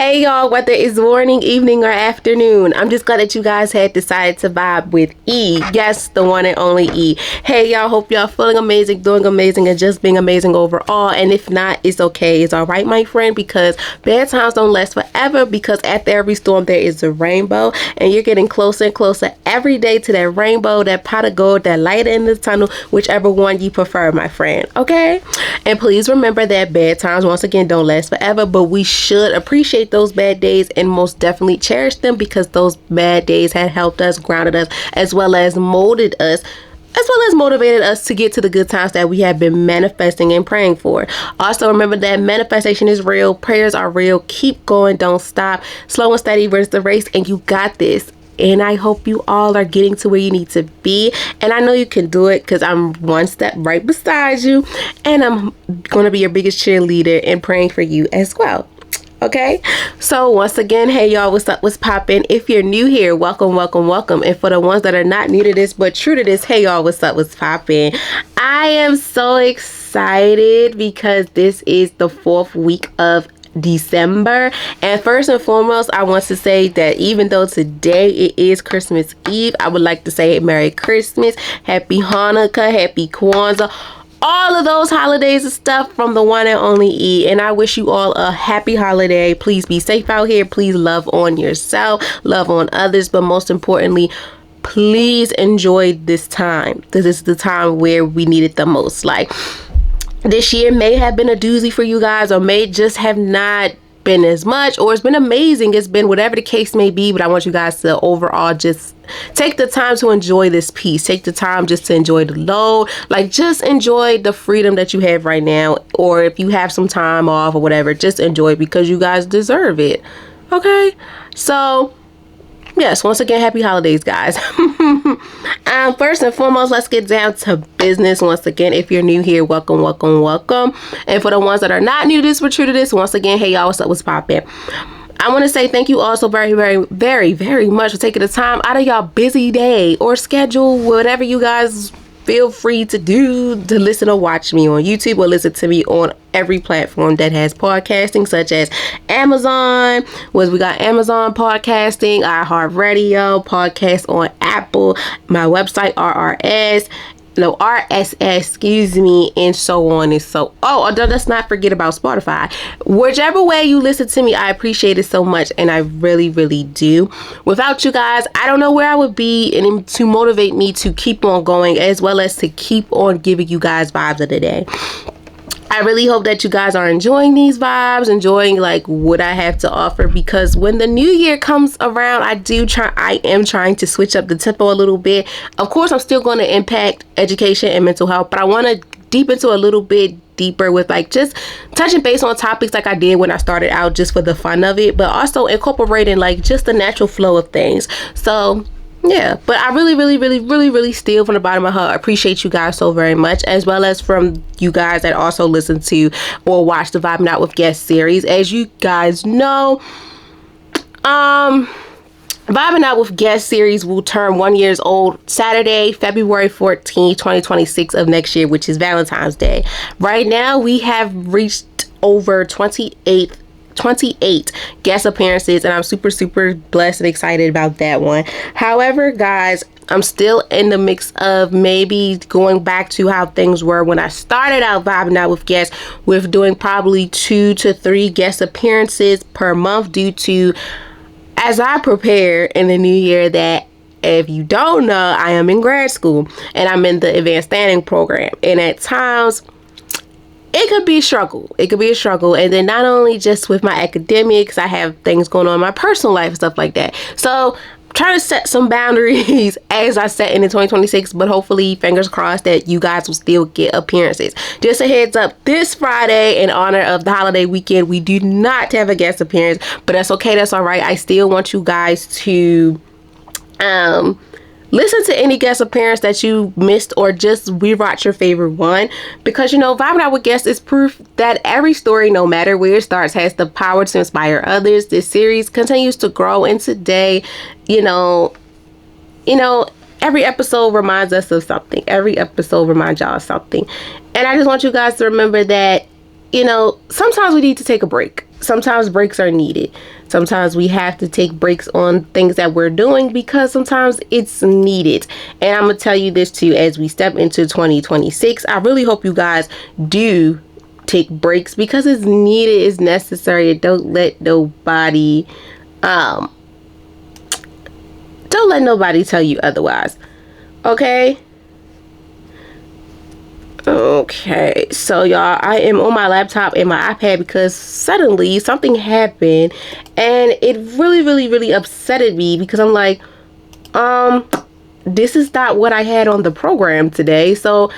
Hey y'all, whether it's morning, evening, or afternoon, I'm just glad that you guys had decided to vibe with E. Yes, the one and only E. Hey y'all, hope y'all feeling amazing, doing amazing, and just being amazing overall. And if not, it's okay. It's alright, my friend, because bad times don't last forever, because after every storm there is a rainbow, and you're getting closer and closer every day to that rainbow, that pot of gold, that light in the tunnel, whichever one you prefer, my friend. Okay? And please remember that bad times, once again, don't last forever, but we should appreciate those bad days and most definitely cherish them, because those bad days had helped us, grounded us, as well as molded us, as well as motivated us to get to the good times that we have been manifesting and praying for. Also, remember that manifestation is real, prayers are real, keep going, don't stop, slow and steady wins the race, and you got this. And I hope you all are getting to where you need to be. And I know you can do it, because I'm one step right beside you. And I'm going to be your biggest cheerleader and praying for you as well. Okay, so once again, hey y'all, what's up, what's poppin'? If you're new here, welcome, welcome, welcome. And for the ones that are not new to this but true to this, hey y'all, what's up, what's poppin'? I am so excited because this is the 4th week of December, and first and foremost, I want to say that even though today it is Christmas Eve, I would like to say Merry Christmas, Happy Hanukkah, Happy Kwanzaa, all of those holidays and stuff from the one and only E. And I wish you all a happy holiday. Please be safe out here. Please love on yourself, love on others, but most importantly, please enjoy this time. This is the time where we need it the most. Like, this year may have been a doozy for you guys, or may just have not been as much, or it's been amazing, it's been whatever the case may be, but I want you guys to overall just take the time to enjoy this piece. Take the time just to enjoy the load, like just enjoy the freedom that you have right now, or if you have some time off or whatever, just enjoy it, because you guys deserve it. Okay, so yes, once again, happy holidays, guys. First and foremost, let's get down to business. Once again, if you're new here, welcome, welcome, welcome. And for the ones that are not new to this but true to this, once again, hey y'all, what's up, what's poppin'? I want to say thank you all so very, very, very, very much for taking the time out of y'all busy day or schedule, whatever you guys feel free to do, to listen or watch me on YouTube, or listen to me on every platform that has podcasting, such as Amazon. We got Amazon podcasting, iHeartRadio, podcast on Apple, my website, RSS, and so on and so. Let's not forget about Spotify. Whichever way you listen to me, I appreciate it so much, and I really, really do. Without you guys, I don't know where I would be, and to motivate me to keep on going, as well as to keep on giving you guys vibes of the day. I really hope that you guys are enjoying these vibes, enjoying like what I have to offer, because when the new year comes around, I am trying to switch up the tempo a little bit. Of course, I'm still going to impact education and mental health, but I want to deep into a little bit deeper with like just touching base on topics like I did when I started out, just for the fun of it, but also incorporating like just the natural flow of things. So yeah, but I really, really, really, really, really still from the bottom of my heart appreciate you guys so very much, as well as from you guys that also listen to or watch the Vibing Out with Guests series. As you guys know, Vibing Out with Guests series will turn 1 year old Saturday, February 14, 2026 of next year, which is Valentine's Day. Right now, we have reached over 28 guest appearances, and I'm super, super blessed and excited about that one. However, guys, I'm still in the mix of maybe going back to how things were when I started out Vibing Out with Guests, with doing probably 2 to 3 guest appearances per month, due to, as I prepare in the new year, that if you don't know, I am in grad school and I'm in the advanced standing program, and at times it could be a struggle. And then not only just with my academics, I have things going on in my personal life and stuff like that. So I'm trying to set some boundaries as I set in 2026, but hopefully, fingers crossed, that you guys will still get appearances. Just a heads up, this Friday, in honor of the holiday weekend, we do not have a guest appearance, but that's okay. That's all right. I still want you guys to listen to any guest appearance that you missed, or just rewatch your favorite one, because Vibing Out with Guests is proof that every story, no matter where it starts, has the power to inspire others. This series continues to grow, and today, every episode reminds us of something. Every episode reminds y'all of something, and I just want you guys to remember that sometimes we need to take a break. sometimes breaks are needed. Sometimes we have to take breaks on things that we're doing because sometimes it's needed. And I'm going to tell you this too, as we step into 2026, I really hope you guys do take breaks because it's needed, it's necessary. Don't let nobody tell you otherwise. Okay, so y'all, I am on my laptop and my iPad because suddenly something happened and it really upsetted me because I'm like, this is not what I had on the program today. So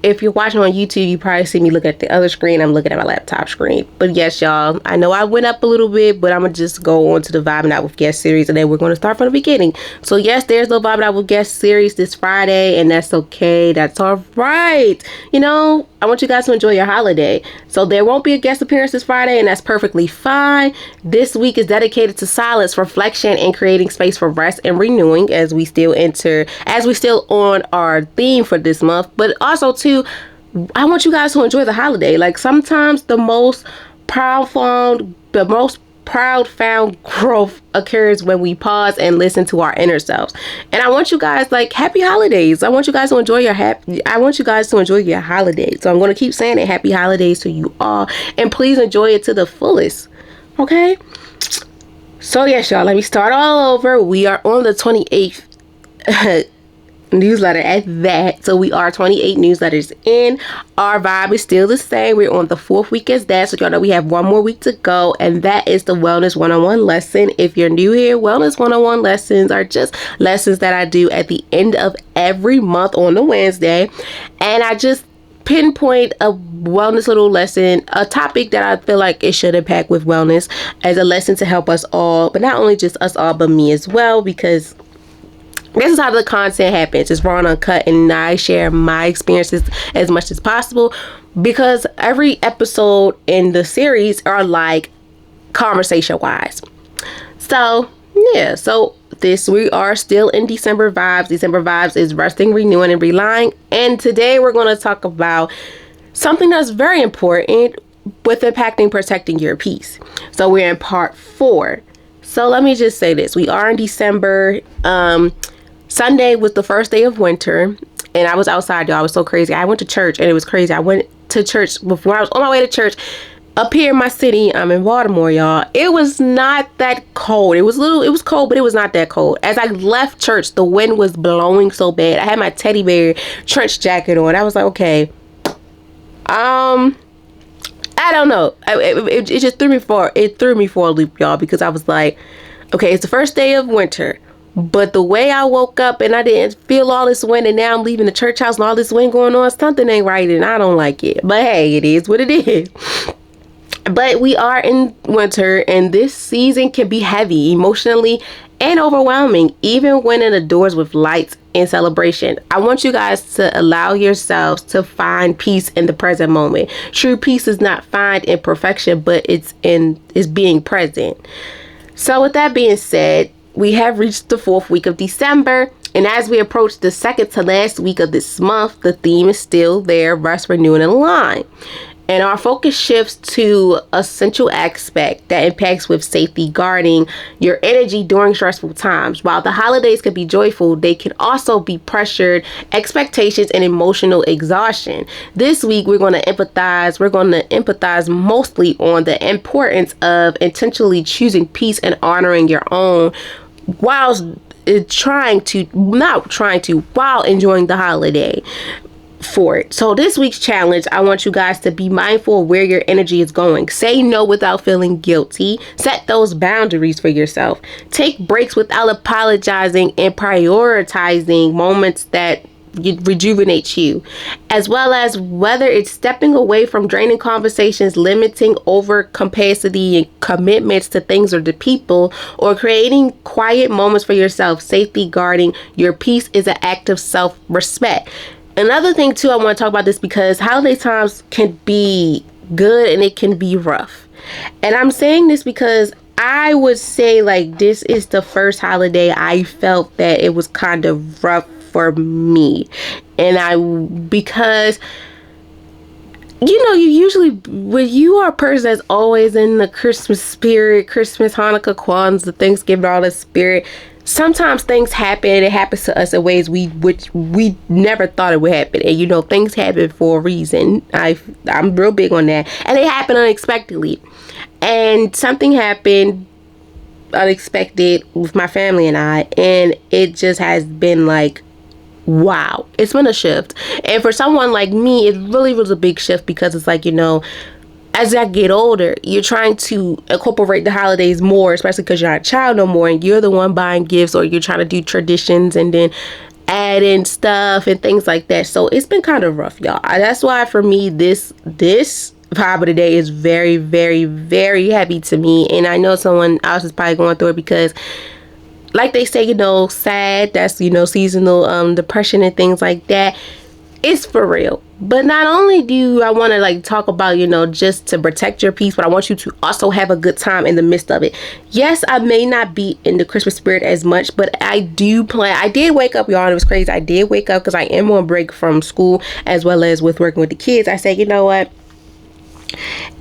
if you're watching on YouTube, you probably see me look at the other screen. I'm looking at my laptop screen. But yes, y'all, I know I went up a little bit, but I'm going to just go on to the Vibing Out with Guest series, and then we're going to start from the beginning. So yes, there's no Vibing Out with Guest series this Friday, and that's okay. That's all right. You know, I want you guys to enjoy your holiday. So there won't be a guest appearance this Friday, and that's perfectly fine. This week is dedicated to silence, reflection, and creating space for rest and renewing as we still on our theme for this month, but also too, I want you guys to enjoy the holiday. Like sometimes the most profound growth occurs when we pause and listen to our inner selves. And I want you guys, like, happy holidays. I want you guys to enjoy your holidays. So I'm going to keep saying it, happy holidays to you all, and please enjoy it to the fullest. Okay? So yes, y'all, let me start all over. We are on the 28th newsletter at that. So we are 28 newsletters in. Our vibe is still the same. We're on the 4th week as that. So y'all know we have one more week to go, and that is the Wellness 101 lesson. If you're new here, Wellness 101 lessons are just lessons that I do at the end of every month on the Wednesday. And I just pinpoint a wellness little lesson, a topic that I feel like it should impact with wellness as a lesson to help us all, but not only just us all, but me as well, because this is how the content happens. It's raw and uncut, and I share my experiences as much as possible because every episode in the series are like conversation wise. So yeah, so we are still in December vibes. December vibes is resting, renewing, and relying. And today we're going to talk about something that's very important with impacting protecting your peace. So we're in part 4. So let me just say this. We are in December. Sunday was the first day of winter, and I was outside, y'all. I was so crazy. I went to church, and it was crazy. I went to church before I was on my way to church up here in my city. I'm in Baltimore, y'all. It was not that cold. It was cold, but it was not that cold. As I left church, the wind was blowing so bad. I had my teddy bear trench jacket on. I was like, okay, I don't know. It just threw me for a loop, y'all, because I was like, okay, it's the first day of winter. But the way I woke up and I didn't feel all this wind, and now I'm leaving the church house and all this wind going on, something ain't right and I don't like it. But hey, it is what it is. But we are in winter, and this season can be heavy emotionally and overwhelming, even when it adores with lights and celebration. I want you guys to allow yourselves to find peace in the present moment. True peace is not found in perfection, but it's being present. So with that being said, we have reached the 4th week of December, and as we approach the second to last week of this month, the theme is still there: rest, renewing, and align. And our focus shifts to a central aspect that impacts with safety, guarding your energy during stressful times. While the holidays can be joyful, they can also be pressured, expectations, and emotional exhaustion. This week, we're going to empathize mostly on the importance of intentionally choosing peace and honoring your own while enjoying the holiday for it. So this week's challenge, I want you guys to be mindful of where your energy is going. Say no without feeling guilty. Set those boundaries for yourself. Take breaks without apologizing, and prioritizing moments that rejuvenate you, as well as whether it's stepping away from draining conversations, limiting over capacity and commitments to things or to people, or creating quiet moments for yourself. Safety, guarding your peace is an act of self-respect. Another thing too, I want to talk about this because holiday times can be good and it can be rough. And I'm saying this because I would say, like, this is the first holiday I felt that it was kind of rough for me. And because you usually, when you are a person that's always in the Christmas spirit, Christmas, Hanukkah, Kwanzaa, Thanksgiving, all that spirit, sometimes things happen. It happens to us in ways which we never thought it would happen. And things happen for a reason. I'm real big on that. And they happen unexpectedly. And something happened unexpected with my family and I, and it just has been like, wow, it's been a shift. And for someone like me, it really was a big shift, because it's like, as I get older, you're trying to incorporate the holidays more, especially because you're not a child no more, and you're the one buying gifts, or you're trying to do traditions and then add in stuff and things like that. So it's been kind of rough, y'all. That's why for me, this vibe of the day is very, very, very heavy to me. And I know someone else is probably going through it, because like they say, sad, that's, seasonal depression and things like that. It's for real. But not only do I want to like talk about, just to protect your peace, but I want you to also have a good time in the midst of it. Yes, I may not be in the Christmas spirit as much, but I do plan. I did wake up, y'all, and it was crazy. I did wake up because I am on break from school as well as with working with the kids. I said, you know what?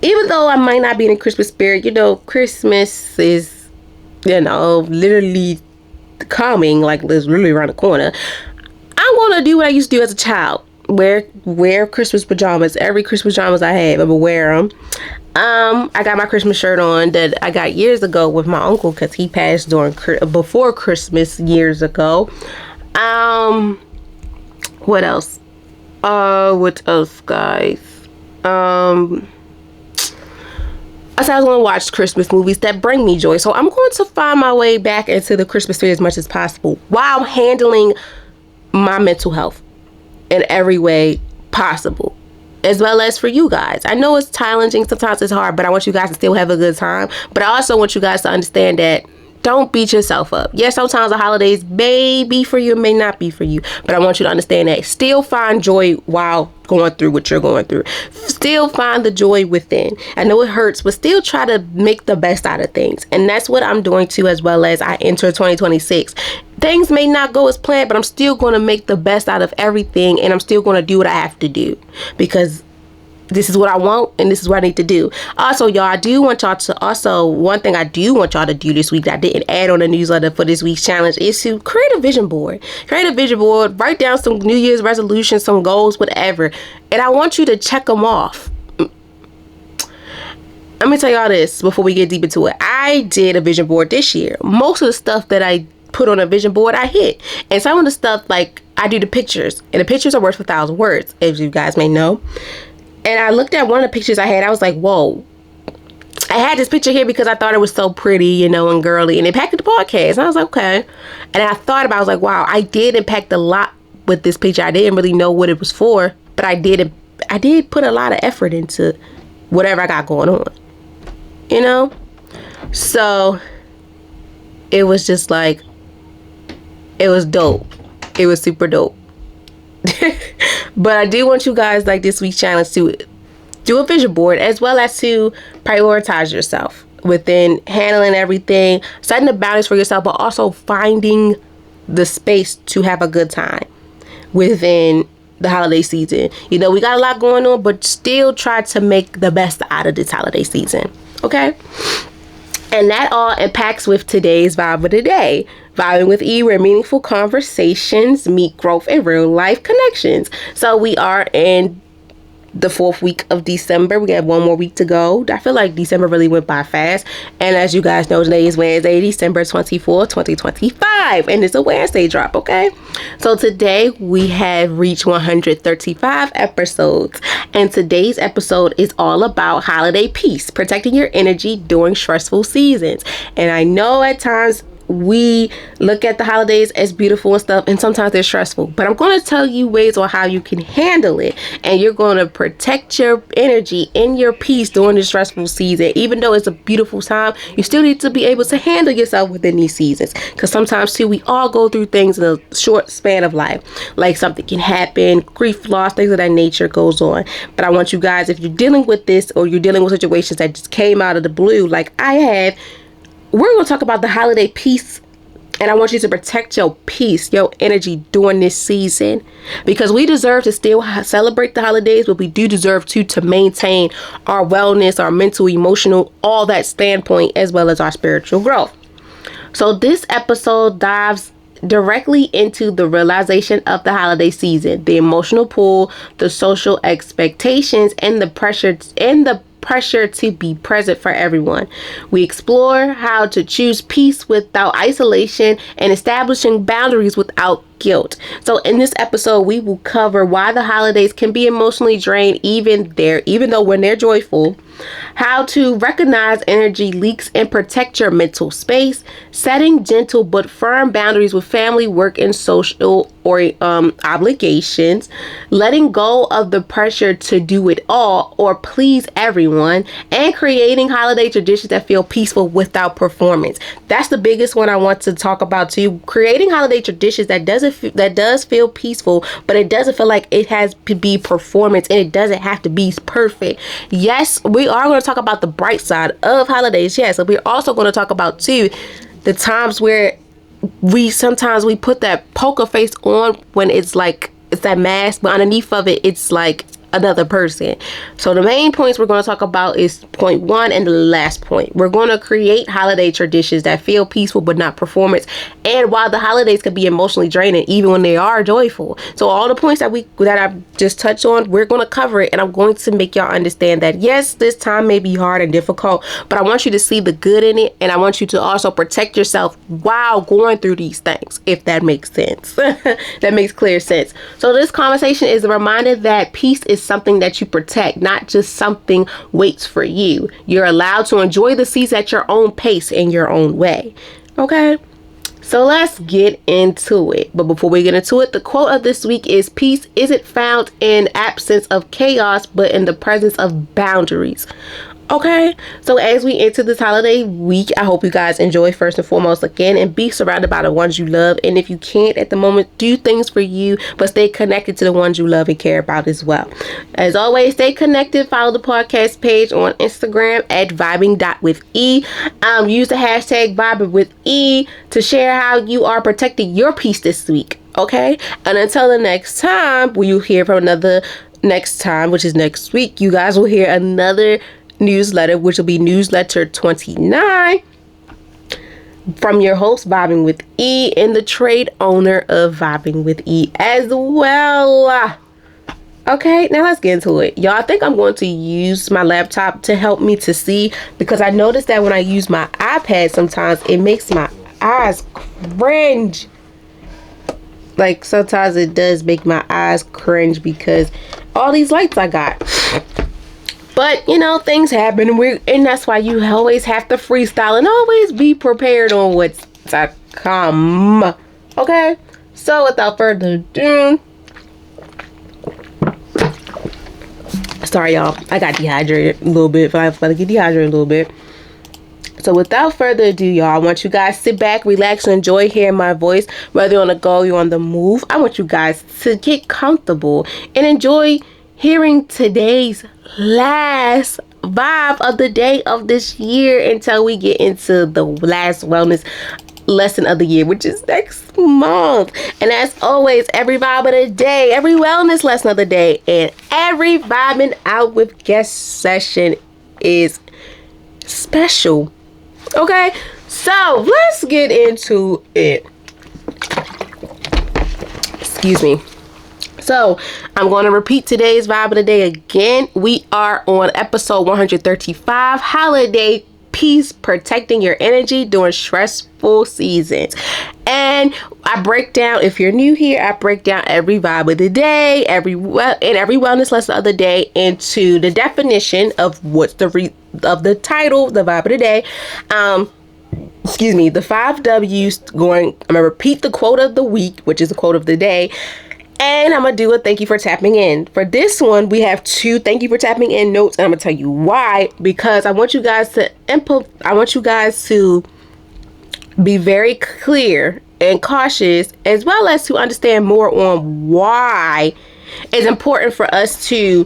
Even though I might not be in the Christmas spirit, Christmas is, literally coming, like it's literally around the corner. I'm gonna do what I used to do as a child. Wear Christmas pajamas. Every Christmas pajamas I have, I'm gonna wear them. I got my Christmas shirt on that I got years ago with my uncle, because he passed before Christmas years ago. What else? What else, guys? I said I was going to watch Christmas movies that bring me joy. So I'm going to find my way back into the Christmas spirit as much as possible, while handling my mental health in every way possible, as well as for you guys. I know it's challenging. Sometimes it's hard, but I want you guys to still have a good time. But I also want you guys to understand that don't beat yourself up. Yes, sometimes the holidays may be for you, may not be for you. But I want you to understand that. Still find joy while going through what you're going through. Still find the joy within. I know it hurts, but still try to make the best out of things. And that's what I'm doing too, as well as I enter 2026. Things may not go as planned, but I'm still going to make the best out of everything. And I'm still going to do what I have to do, because this is what I want, and this is what I need to do. Also, y'all, one thing I do want y'all to do this week that I didn't add on the newsletter for this week's challenge is to create a vision board. Write down some New Year's resolutions, some goals, whatever. And I want you to check them off. Let me tell y'all this before we get deep into it. I did a vision board this year. Most of the stuff that I put on a vision board, I hit. And some of the stuff, like, I do the pictures. And the pictures are worth 1,000 words, as you guys may know. And I looked at one of the pictures I had. I was like, whoa. I had this picture here because I thought it was so pretty, and girly, and impacted the podcast. And I was like, okay. And I thought about it. I was like, wow, I did impact a lot with this picture. I didn't really know what it was for, but I did put a lot of effort into whatever I got going on. So it was just like, it was dope. It was super dope. But I do want you guys, like this week's challenge, to do a vision board, as well as to prioritize yourself within handling everything, setting the boundaries for yourself, but also finding the space to have a good time within the holiday season. We got a lot going on, but still try to make the best out of this holiday season. Okay? And that all impacts with today's vibe of the day. Vibing with E, where meaningful conversations meet growth and real life connections. So we are in the 4th week of December. We have one more week to go. I feel like December really went by fast. And as you guys know, today is Wednesday, December 24th, 2025. And it's a Wednesday drop, okay? So today we have reached 135 episodes. And today's episode is all about holiday peace, protecting your energy during stressful seasons. And I know at times we look at the holidays as beautiful and stuff, and sometimes they're stressful, but I'm going to tell you ways on how you can handle it, and you're going to protect your energy and your peace during this stressful season. Even though it's a beautiful time, you still need to be able to handle yourself within these seasons, because sometimes too, we all go through things in a short span of life, like something can happen, grief, loss, things of that nature goes on. But I want you guys, if you're dealing with this, or you're dealing with situations that just came out of the blue like I have, we're going to talk about the holiday peace And I want you to protect your peace, your energy during this season, because we deserve to still celebrate the holidays, but we do deserve to maintain our wellness, our mental, emotional, all that standpoint, as well as our spiritual growth. So this episode dives directly into the realization of the holiday season, the emotional pull, the social expectations, and the pressure to be present for everyone. We explore how to choose peace without isolation and establishing boundaries without guilt. So in this episode, we will cover why the holidays can be emotionally drained even though when they're joyful, how to recognize energy leaks and protect your mental space, setting gentle but firm boundaries with family, work, and social obligations, letting go of the pressure to do it all or please everyone, and creating holiday traditions that feel peaceful without performance. That's the biggest one I want to talk about too. Creating holiday traditions that does feel peaceful, but it doesn't feel like it has to be performance, and it doesn't have to be perfect. Yes, we are going to talk about the bright side of holidays. Yes, but we're also going to talk about too the times where we put that poker face on when it's like it's that mask, but underneath of it, it's like another person. So the main points we're going to talk about is point 1 and the last point. We're going to create holiday traditions that feel peaceful but not performance, and while the holidays can be emotionally draining even when they are joyful. So all the points that I've just touched on, we're going to cover it, and I'm going to make y'all understand that yes, this time may be hard and difficult, but I want you to see the good in it, and I want you to also protect yourself while going through these things, if that makes sense. That makes clear sense. So this conversation is a reminder that peace is something that you protect, not just something waits for you. You're allowed to enjoy the season at your own pace in your own way. Okay? So let's get into it. But before we get into it, the quote of this week is, peace isn't found in absence of chaos, but in the presence of boundaries. Okay, so as we enter this holiday week, I hope you guys enjoy first and foremost again, and be surrounded by the ones you love. And if you can't at the moment, do things for you, but stay connected to the ones you love and care about as well. As always, stay connected. Follow the podcast page on Instagram at vibing.with.e. Use the hashtag vibingwithe to share how you are protecting your peace this week. Okay, and until the next time, which is next week, you guys will hear another newsletter, which will be newsletter 29 from your host, Vibing with E, and the trade owner of Vibing with E as well. Okay, now let's get into it. Y'all, I think I'm going to use my laptop to help me to see, because I noticed that when I use my iPad, sometimes it makes my eyes cringe. Like, sometimes it does make my eyes cringe because all these lights I got. But, things happen, and that's why you always have to freestyle and always be prepared on what's to come. Okay? So, without further ado... Sorry, y'all. I got dehydrated a little bit. I'm about to get dehydrated a little bit. So, without further ado, y'all, I want you guys to sit back, relax, and enjoy hearing my voice. Whether you're on the go, you're on the move, I want you guys to get comfortable and enjoy hearing today's last vibe of the day of this year until we get into the last wellness lesson of the year, which is next month. And as always, every vibe of the day, every wellness lesson of the day, and every vibing out with guest session is special. Okay, so let's get into it. Excuse me. So, I'm going to repeat today's vibe of the day again. We are on episode 135, Holiday Peace, Protecting Your Energy During Stressful Seasons. And I break down, if you're new here, I break down every vibe of the day, every wellness lesson of the day into the definition of what's of the title, the vibe of the day. The 5 W's I'm going to repeat the quote of the week, which is the quote of the day. And I'm going to do a thank you for tapping in. For this one, we have 2 thank you for tapping in notes. And I'm going to tell you why. Because I want you guys to be very clear and cautious, as well as to understand more on why it's important for us to,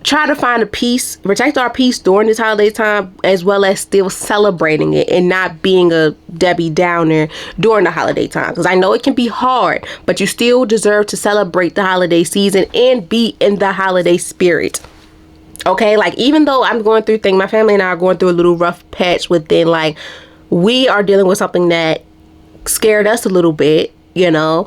try to find a peace, protect our peace during this holiday time, as well as still celebrating it and not being a Debbie Downer during the holiday time. Because I know it can be hard, but you still deserve to celebrate the holiday season and be in the holiday spirit. Okay, like even though I'm going through things, my family and I are going through a little rough patch within, like, we are dealing with something that scared us a little bit, you know,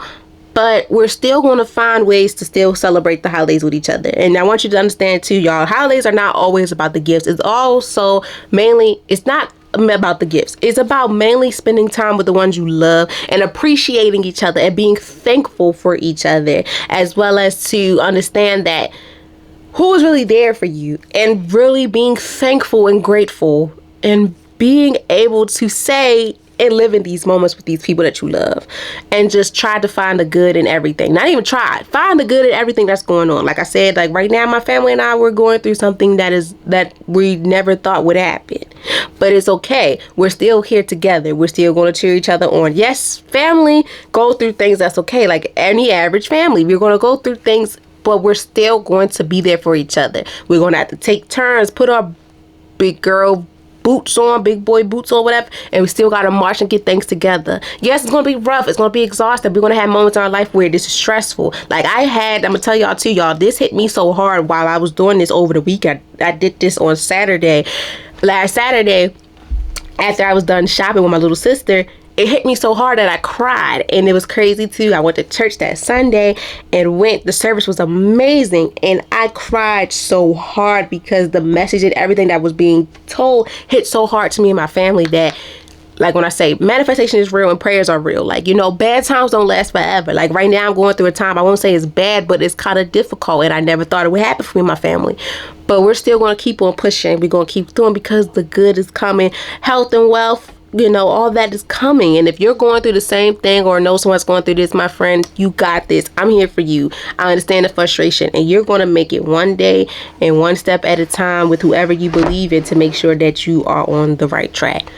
but we're still going to find ways to still celebrate the holidays with each other. And I want you to understand too, y'all, holidays are not always about the gifts. It's also mainly, it's not about the gifts. It's about mainly spending time with the ones you love and appreciating each other and being thankful for each other, as well as to understand that who is really there for you, and really being thankful and grateful and being able to say and live in these moments with these people that you love, and just try to find the good in everything. Not even try, find the good in everything that's going on. Like I said, like right now, my family and I, we're going through something that we never thought would happen, but it's okay. We're still here together. We're still going to cheer each other on. Yes, family go through things. That's okay. Like any average family, we're going to go through things, but we're still going to be there for each other. We're going to have to take turns, put our big girl boots on, big boy boots on, whatever, and we still got to march and get things together. Yes, it's going to be rough. It's going to be exhausting. We're going to have moments in our life where this is stressful. Like I'm going to tell y'all too, y'all, this hit me so hard while I was doing this over the weekend. I did this on Saturday. Last Saturday, after I was done shopping with my little sister, it hit me so hard that I cried, and it was crazy too. I went to church that Sunday and the service was amazing, and I cried so hard because the message and everything that was being told hit so hard to me and my family that, like when I say manifestation is real and prayers are real, like, you know, bad times don't last forever. Like right now I'm going through a time, I won't say it's bad, but it's kind of difficult, and I never thought it would happen for me and my family. But we're still going to keep on pushing. We're going to keep doing, because the good is coming. Health and wealth, you know, all that is coming. And if you're going through the same thing or know someone's going through this, my friend, you got this. I'm here for you. I understand the frustration, and you're going to make it one day and one step at a time with whoever you believe in to make sure that you are on the right track.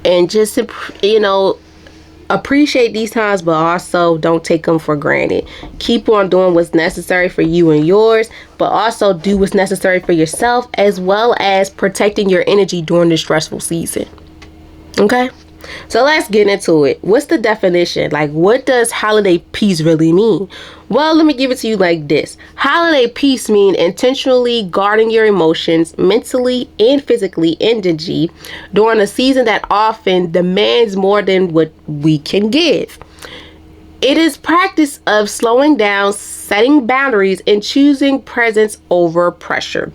And just, you know, appreciate these times, but also don't take them for granted. Keep on doing what's necessary for you and yours, but also do what's necessary for yourself, as well as protecting your energy during this stressful season. Okay, so let's get into it. What's the definition? Like, what does holiday peace really mean? Well, let me give it to you like this. Holiday peace means intentionally guarding your emotions mentally and physically energy during a season that often demands more than what we can give. It is practice of slowing down, setting boundaries, and choosing presence over pressure.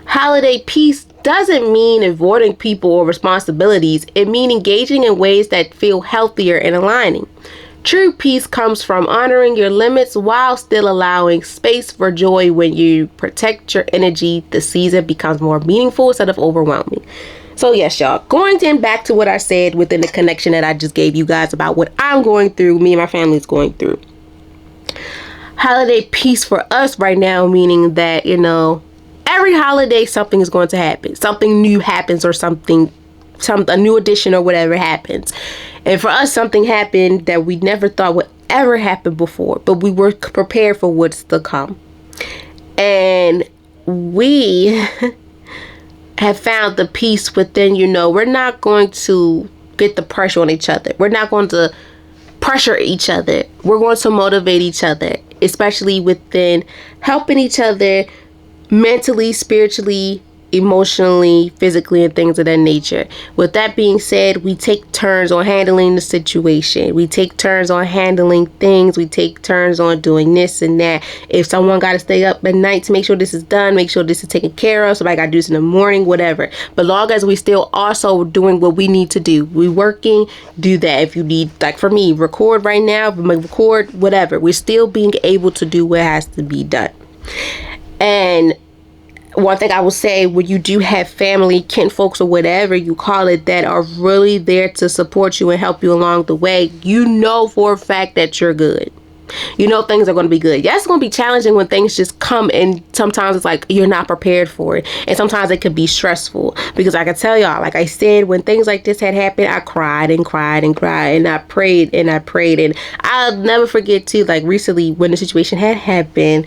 Holiday peace doesn't mean avoiding people or responsibilities. It means engaging in ways that feel healthier and aligning. True peace comes from honoring your limits while still allowing space for joy. When you protect your energy, the season becomes more meaningful instead of overwhelming. So yes, y'all, going back to what I said within the connection that I just gave you guys about what I'm going through, me and my family is going through. Holiday peace for us right now, meaning that, you know, every holiday, something is going to happen. Something new happens, or a new addition or whatever happens. And for us, something happened that we never thought would ever happen before, but we were prepared for what's to come. And we have found the peace within, you know, we're not going to get the pressure on each other. We're not going to pressure each other. We're going to motivate each other, especially within helping each other mentally, spiritually, emotionally, physically, and things of that nature. With that being said, we take turns on handling the situation. We take turns on handling things. We take turns on doing this and that. If someone got to stay up at night to make sure this is done, make sure this is taken care of, somebody got to do this in the morning, whatever. But long as we still also doing what we need to do, we working, do that. If you need, like for me, record right now, record whatever, we're still being able to do what has to be done. And one thing I will say, when you do have family, kin folks, or whatever you call it, that are really there to support you and help you along the way, you know for a fact that you're good. You know things are going to be good. Yes, it's going to be challenging when things just come, and sometimes it's like you're not prepared for it. And sometimes it could be stressful, because I can tell y'all, like I said, when things like this had happened, I cried and cried and cried, and I prayed and I prayed. And I'll never forget too, like recently when the situation had happened,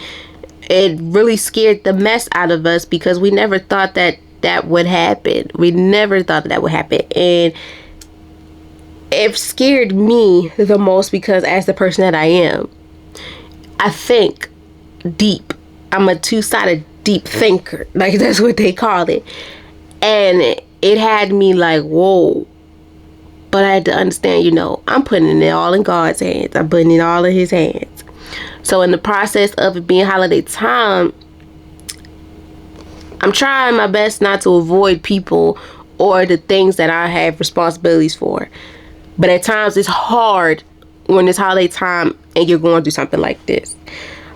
it really scared the mess out of us because we never thought that would happen. We never thought that would happen. And it scared me the most because as the person that I am, I think deep. I'm a two-sided deep thinker. Like, that's what they call it. And it had me like, whoa. But I had to understand, I'm putting it all in God's hands. I'm putting it all in his hands. So in the process of it being holiday time, I'm trying my best not to avoid people or the things that I have responsibilities for. But at times it's hard when it's holiday time and you're going through something like this.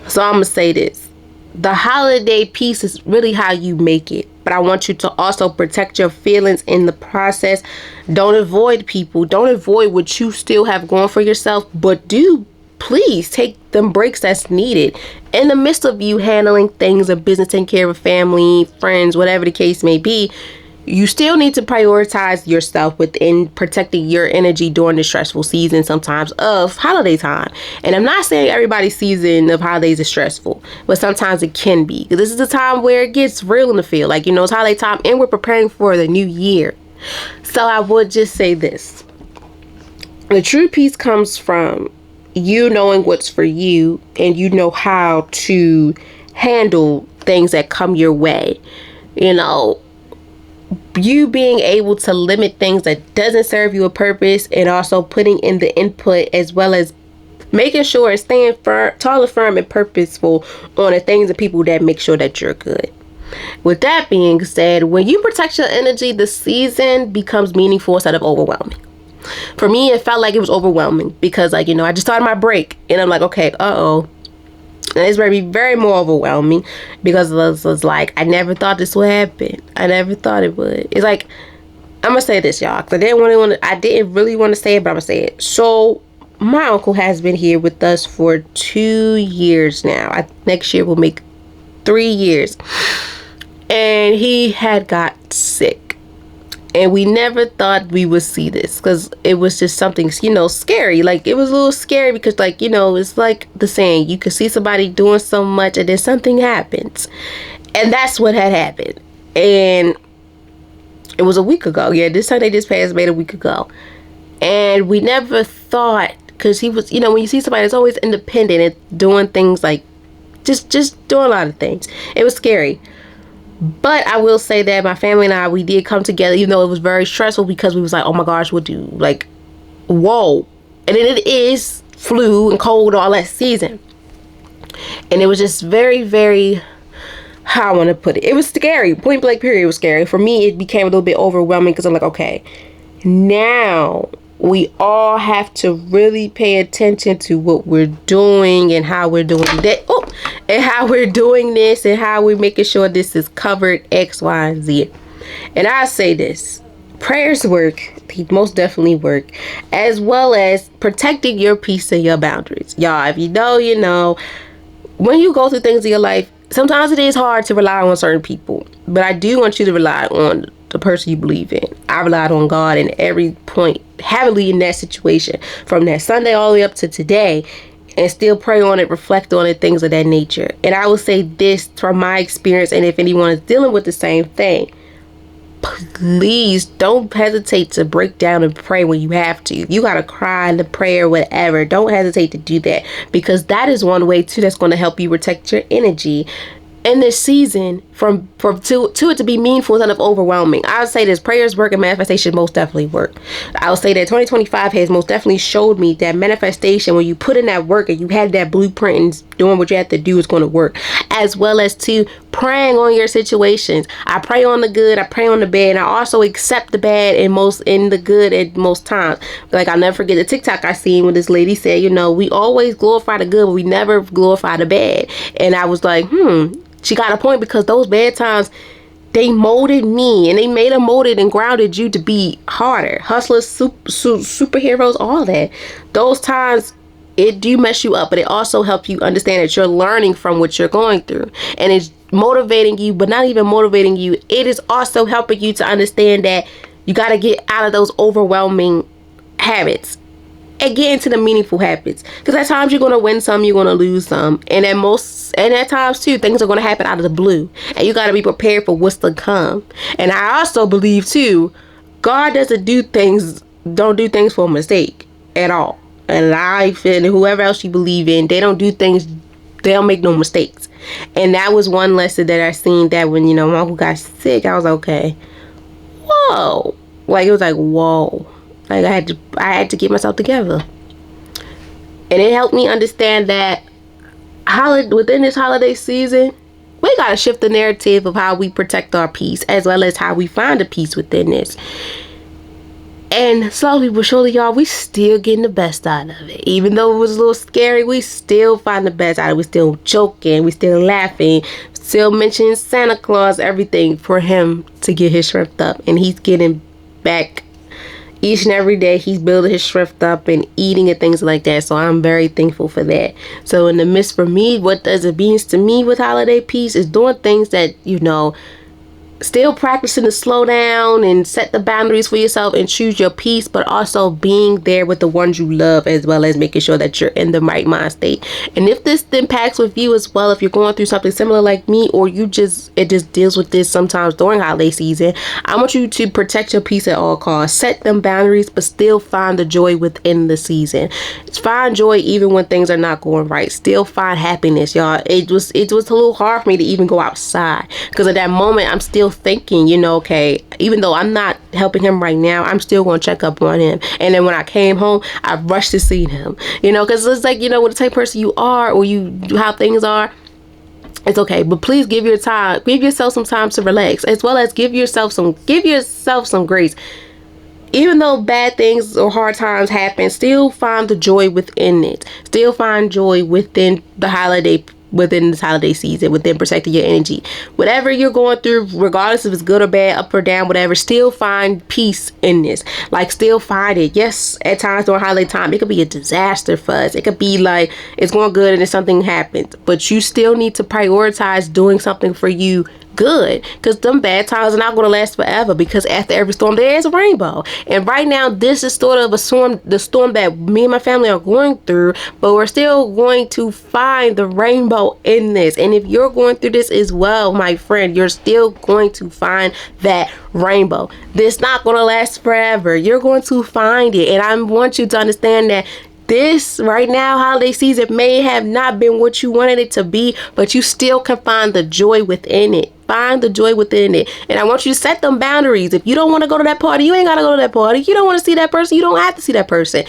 So I'm going to say this. The holiday piece is really how you make it. But I want you to also protect your feelings in the process. Don't avoid people. Don't avoid what you still have going for yourself. But do please take them breaks that's needed. In the midst of you handling things of business, taking care of family, friends, whatever the case may be, you still need to prioritize yourself within protecting your energy during the stressful season sometimes of holiday time. And I'm not saying everybody's season of holidays is stressful, but sometimes it can be. This is the time where it gets real in the field. Like, it's holiday time and we're preparing for the new year. So I would just say this. The true peace comes from you knowing what's for you and you know how to handle things that come your way. You being able to limit things that doesn't serve you a purpose and also putting in the input as well as making sure and staying tall and firm and purposeful on the things and people that make sure that you're good. With that being said, when you protect your energy, the season becomes meaningful instead of overwhelming. For me, it felt like it was overwhelming because I just started my break and I'm like, okay, and it's very, very more overwhelming because it was like, I never thought this would happen. I never thought it would. It's like, I'm going to say this, y'all, because I didn't really want to say it, but I'm going to say it. So my uncle has been here with us for 2 years now. Next year will make 3 years. And he had got sick. And we never thought we would see this because it was just something, scary. Like, it was a little scary because, it's like the saying, you could see somebody doing so much and then something happens. And that's what had happened. And it was a week ago. Yeah, this Sunday just passed, made a week ago. And we never thought, because he was, when you see somebody that's always independent and doing things like, just doing a lot of things. It was scary. But I will say that my family and I, we did come together, even though it was very stressful because we was like, oh my gosh, what do, like, whoa. And then it is flu and cold all that season. And it was just very, very, how I want to put it. It was scary. Point blank period, it was scary. For me, it became a little bit overwhelming because I'm like, okay, now we all have to really pay attention to what we're doing and how we're doing that. And how we're doing this and how we're making sure this is covered X, Y, and Z. And I say this, prayers work. They most definitely work, as well as protecting your peace and your boundaries. Y'all, if you know, when you go through things in your life, sometimes it is hard to rely on certain people, but I do want you to rely on the person you believe in. I relied on God in every point, heavily in that situation, from that Sunday all the way up to today, and still pray on it, reflect on it, things of that nature. And I will say this from my experience, and if anyone is dealing with the same thing, please don't hesitate to break down and pray when you have to. If you gotta cry in the prayer, whatever, don't hesitate to do that, because that is one way too that's going to help you protect your energy in this season to it to be meaningful instead of overwhelming. I would say this, prayers work and manifestation most definitely work. I would say that 2025 has most definitely showed me that manifestation, when you put in that work and you had that blueprint and doing what you have to do, is going to work. As well as to praying on your situations. I pray on the good, I pray on the bad, and I also accept the bad in the good at most times. Like, I'll never forget the TikTok I seen when this lady said, we always glorify the good, but we never glorify the bad. And I was like, she got a point, because those bad times, they molded me, and they made them molded and grounded you to be harder. Hustlers, superheroes, all that. Those times, it do mess you up, but it also helps you understand that you're learning from what you're going through. And it's motivating you, but not even motivating you. It is also helping you to understand that you got to get out of those overwhelming habits. and get into the meaningful habits. Because at times you're going to win some, you're going to lose some. And at times too, things are going to happen out of the blue. And you got to be prepared for what's to come. And I also believe too, God don't do things for a mistake at all. And life and whoever else you believe in, they don't make no mistakes. And that was one lesson that I seen, that when, my uncle got sick, I was like, okay, whoa. Like, it was like, whoa. Like, I had to get myself together. And it helped me understand that within this holiday season, we got to shift the narrative of how we protect our peace, as well as how we find a peace within this. And slowly but surely, y'all, we still getting the best out of it. Even though it was a little scary, we still find the best out of it. We still joking, we still laughing, still mentioning Santa Claus, everything for him to get his strength up. And he's getting back each and every day. He's building his strength up and eating and things like that. So I'm very thankful for that. So in the midst, for me, what does it mean to me with holiday peace is doing things that, still practicing to slow down and set the boundaries for yourself and choose your peace, but also being there with the ones you love, as well as making sure that you're in the right mind state. And if this impacts with you as well, if you're going through something similar like me, or it just deals with this sometimes during holiday season, I want you to protect your peace at all costs. Set them boundaries, but still find the joy within the season. Find joy even when things are not going right. Still find happiness, y'all. It was a little hard for me to even go outside, because at that moment I'm still thinking, okay, even though I'm not helping him right now, I'm still going to check up on him. And then when I came home, I rushed to see him, because it's like, with the type of person you are, or how things are, it's okay. But please give yourself some time to relax, as well as give yourself some grace. Even though bad things or hard times happen, still find the joy within it. Still find joy within this holiday season, within protecting your energy. Whatever you're going through, regardless if it's good or bad, up or down, whatever, still find peace in this. Like, still find it. Yes, at times during holiday time, it could be a disaster for us. It could be like it's going good and then something happens. But you still need to prioritize doing something for you good, because them bad times are not going to last forever, because after every storm there is a rainbow. And right now this is sort of the storm that me and my family are going through, but we're still going to find the rainbow in this. And if you're going through this as well, my friend, you're still going to find that rainbow. This not going to last forever. You're going to find it. And I want you to understand that this right now holiday season may have not been what you wanted it to be, but you still can find the joy within it. Find the joy within it. And I want you to set them boundaries. If you don't want to go to that party, you ain't got to go to that party. You don't want to see that person, you don't have to see that person.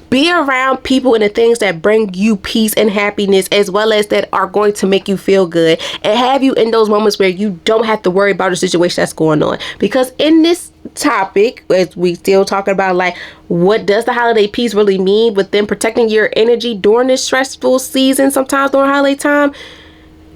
Be around people and the things that bring you peace and happiness, as well as that are going to make you feel good, and have you in those moments where you don't have to worry about the situation that's going on. Because in this topic, as we still talking about, like, what does the holiday peace really mean within protecting your energy during this stressful season, sometimes during holiday time,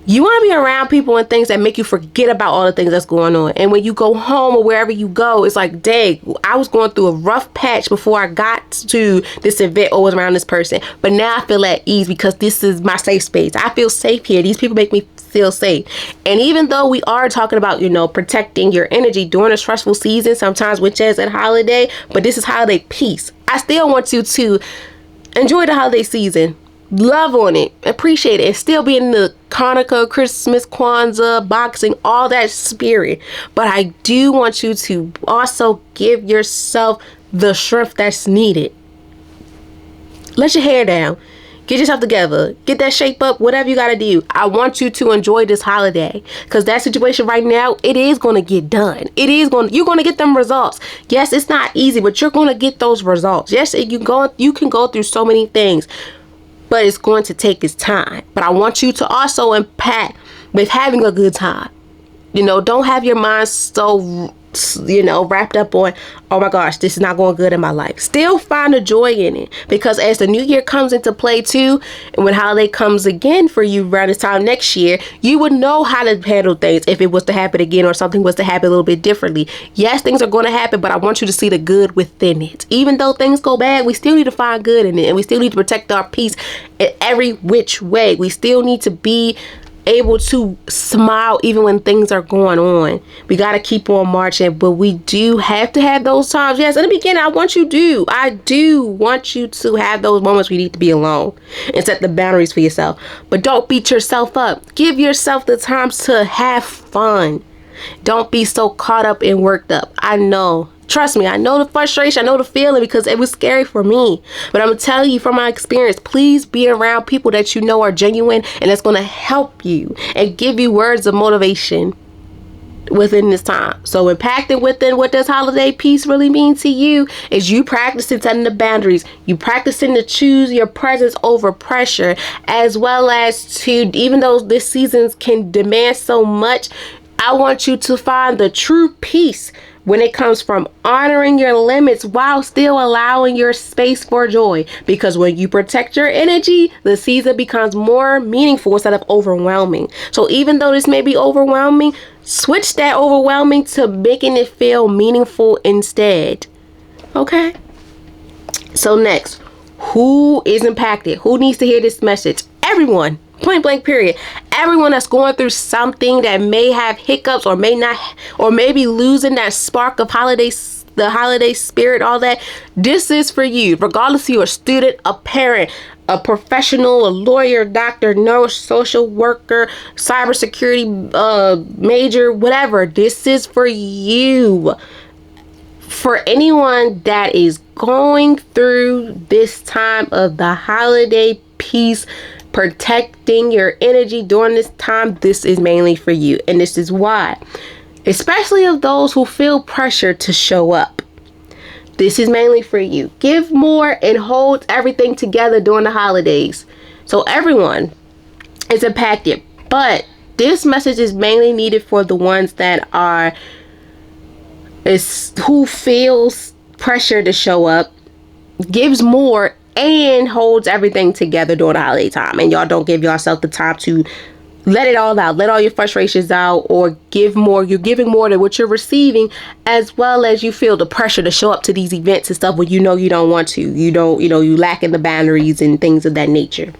you want to be around people and things that make you forget about all the things that's going on. And when you go home or wherever you go, it's like, dang, I was going through a rough patch before I got to this event or was around this person. But now I feel at ease because this is my safe space. I feel safe here. These people make me feel safe. And even though we are talking about, protecting your energy during a stressful season, sometimes which is at holiday, but this is holiday peace. I still want you to enjoy the holiday season. Love on it, appreciate it, and still be in the Hanukkah, Christmas, Kwanzaa, boxing, all that spirit. But I do want you to also give yourself the strength that's needed. Let your hair down. Get yourself together. Get that shape up, whatever you got to do. I want you to enjoy this holiday, because that situation right now, it is going to get done. You're going to get them results. Yes, it's not easy, but you're going to get those results. Yes, you can go through so many things, but it's going to take its time. But I want you to also impact with having a good time. Don't have your mind so, wrapped up on, oh my gosh, this is not going good in my life. Still find a joy in it, because as the new year comes into play too, and when holiday comes again for you around this time next year, you would know how to handle things if it was to happen again, or something was to happen a little bit differently. Yes, things are going to happen, but I want you to see the good within it. Even though things go bad, we still need to find good in it, and we still need to protect our peace in every which way. We still need to be able to smile even when things are going on. We got to keep on marching, but we do have to have those times. Yes, in the beginning, I do want you to have those moments where you need to be alone and set the boundaries for yourself. But don't beat yourself up. Give yourself the times to have fun. Don't be so caught up and worked up. I know. Trust me, I know the frustration, I know the feeling, because it was scary for me. But I'm going to tell you from my experience, please be around people that you know are genuine and that's going to help you and give you words of motivation within this time. So impacting within what does holiday peace really mean to you is you practicing setting the boundaries. You practicing to choose your presence over pressure, as well as to, even though this season can demand so much, I want you to find the true peace when it comes from honoring your limits while still allowing your space for joy. Because when you protect your energy, the season becomes more meaningful instead of overwhelming. So even though this may be overwhelming, switch that overwhelming to making it feel meaningful instead. Okay? So next, who is impacted? Who needs to hear this message? Everyone. Point blank period. Everyone that's going through something that may have hiccups or may not, or maybe losing that spark of the holiday spirit, all that. This is for you, regardless if you're a student, a parent, a professional, a lawyer, doctor, nurse, social worker, cybersecurity major, whatever. This is for you. For anyone that is going through this time of the holiday peace, protecting your energy during this time, this is mainly for you. And this is why, especially of those who feel pressure to show up, this is mainly for you. Give more and hold everything together during the holidays. So everyone is impacted, but this message is mainly needed for the ones that who feels pressure to show up, gives more, and holds everything together during the holiday time. And y'all don't give yourself the time to let it all out, let all your frustrations out, or give more. You're giving more than what you're receiving, as well as you feel the pressure to show up to these events and stuff when you know you don't want to. You lack in the boundaries and things of that nature.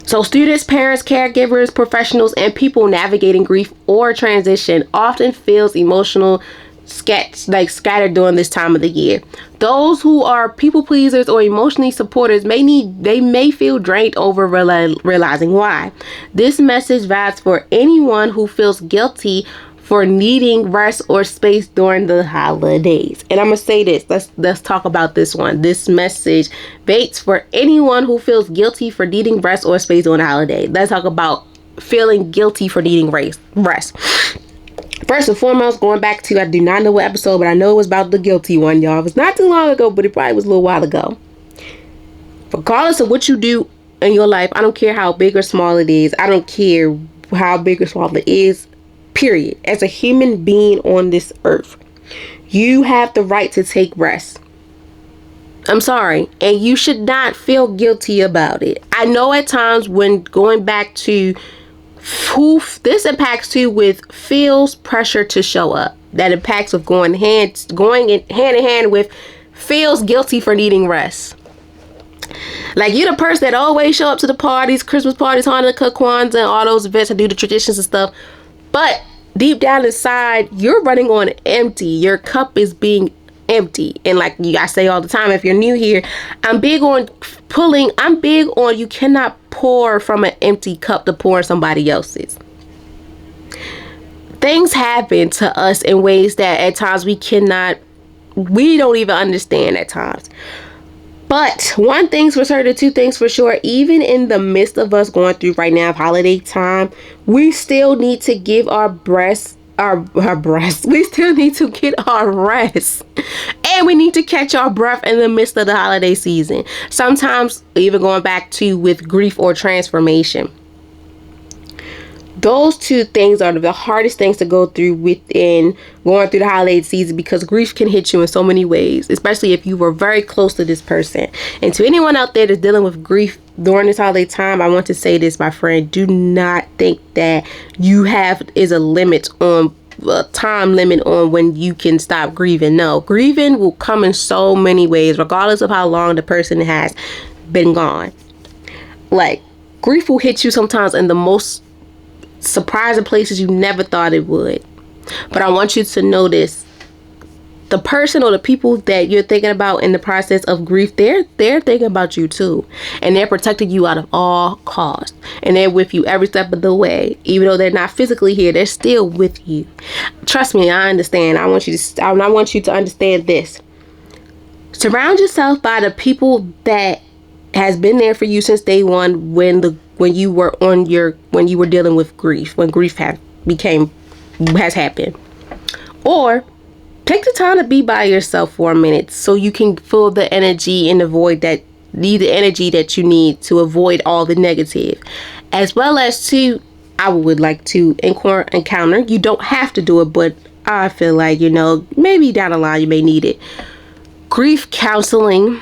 So students, parents, caregivers, professionals, and people navigating grief or transition often feels emotional scattered during this time of the year. Those who are people pleasers or emotionally supporters may feel drained over realizing why. This message vibes for anyone who feels guilty for needing rest or space during the holidays. And I'm gonna say this. Let's talk about this one. This message baits for anyone who feels guilty for needing rest or space during the holiday. Let's talk about feeling guilty for needing rest. First and foremost, going back to, I do not know what episode, but I know it was about the guilty one, y'all. It was not too long ago, but it probably was a little while ago. Regardless of what you do in your life, I don't care how big or small it is. I don't care how big or small it is, period. As a human being on this earth, you have the right to take rest. I'm sorry. And you should not feel guilty about it. I know at times when going back to who this impacts to with feels pressure to show up, that impacts with going hand in hand with feels guilty for needing rest. Like, you're the person that always show up to the parties, Christmas parties, Hanukkah, Kwanzaa, and all those events and do the traditions and stuff, but deep down inside you're running on empty. Your cup is being empty. And like I say all the time, if you're new here, I'm big on you cannot pour from an empty cup to pour in somebody else's. Things happen to us in ways that at times we don't even understand at times. But one thing's for certain, two things for sure, even in the midst of us going through right now of holiday time, we still need to give our breasts. We still need to get our rest. And we need to catch our breath in the midst of the holiday season. Sometimes even going back to with grief or transformation. Those two things are the hardest things to go through within going through the holiday season, because grief can hit you in so many ways, especially if you were very close to this person. And to anyone out there that's dealing with grief during this holiday time, I want to say this, my friend. Do not think that is a limit on a time limit on when you can stop grieving. No, grieving will come in so many ways, regardless of how long the person has been gone. Like, grief will hit you sometimes in the most surprise in places you never thought it would. But I want you to know this. The person or the people that you're thinking about in the process of grief, they're thinking about you too. And they're protecting you out of all costs. And they're with you every step of the way. Even though they're not physically here, they're still with you. Trust me, I understand. I want you to understand this. Surround yourself by the people that has been there for you since day one when you were dealing with grief, when grief has happened. Or take the time to be by yourself for a minute so you can feel the energy and avoid the energy that you need to avoid all the negative. As well as I would like to encounter, you don't have to do it, but I feel like, maybe down the line you may need it. Grief counseling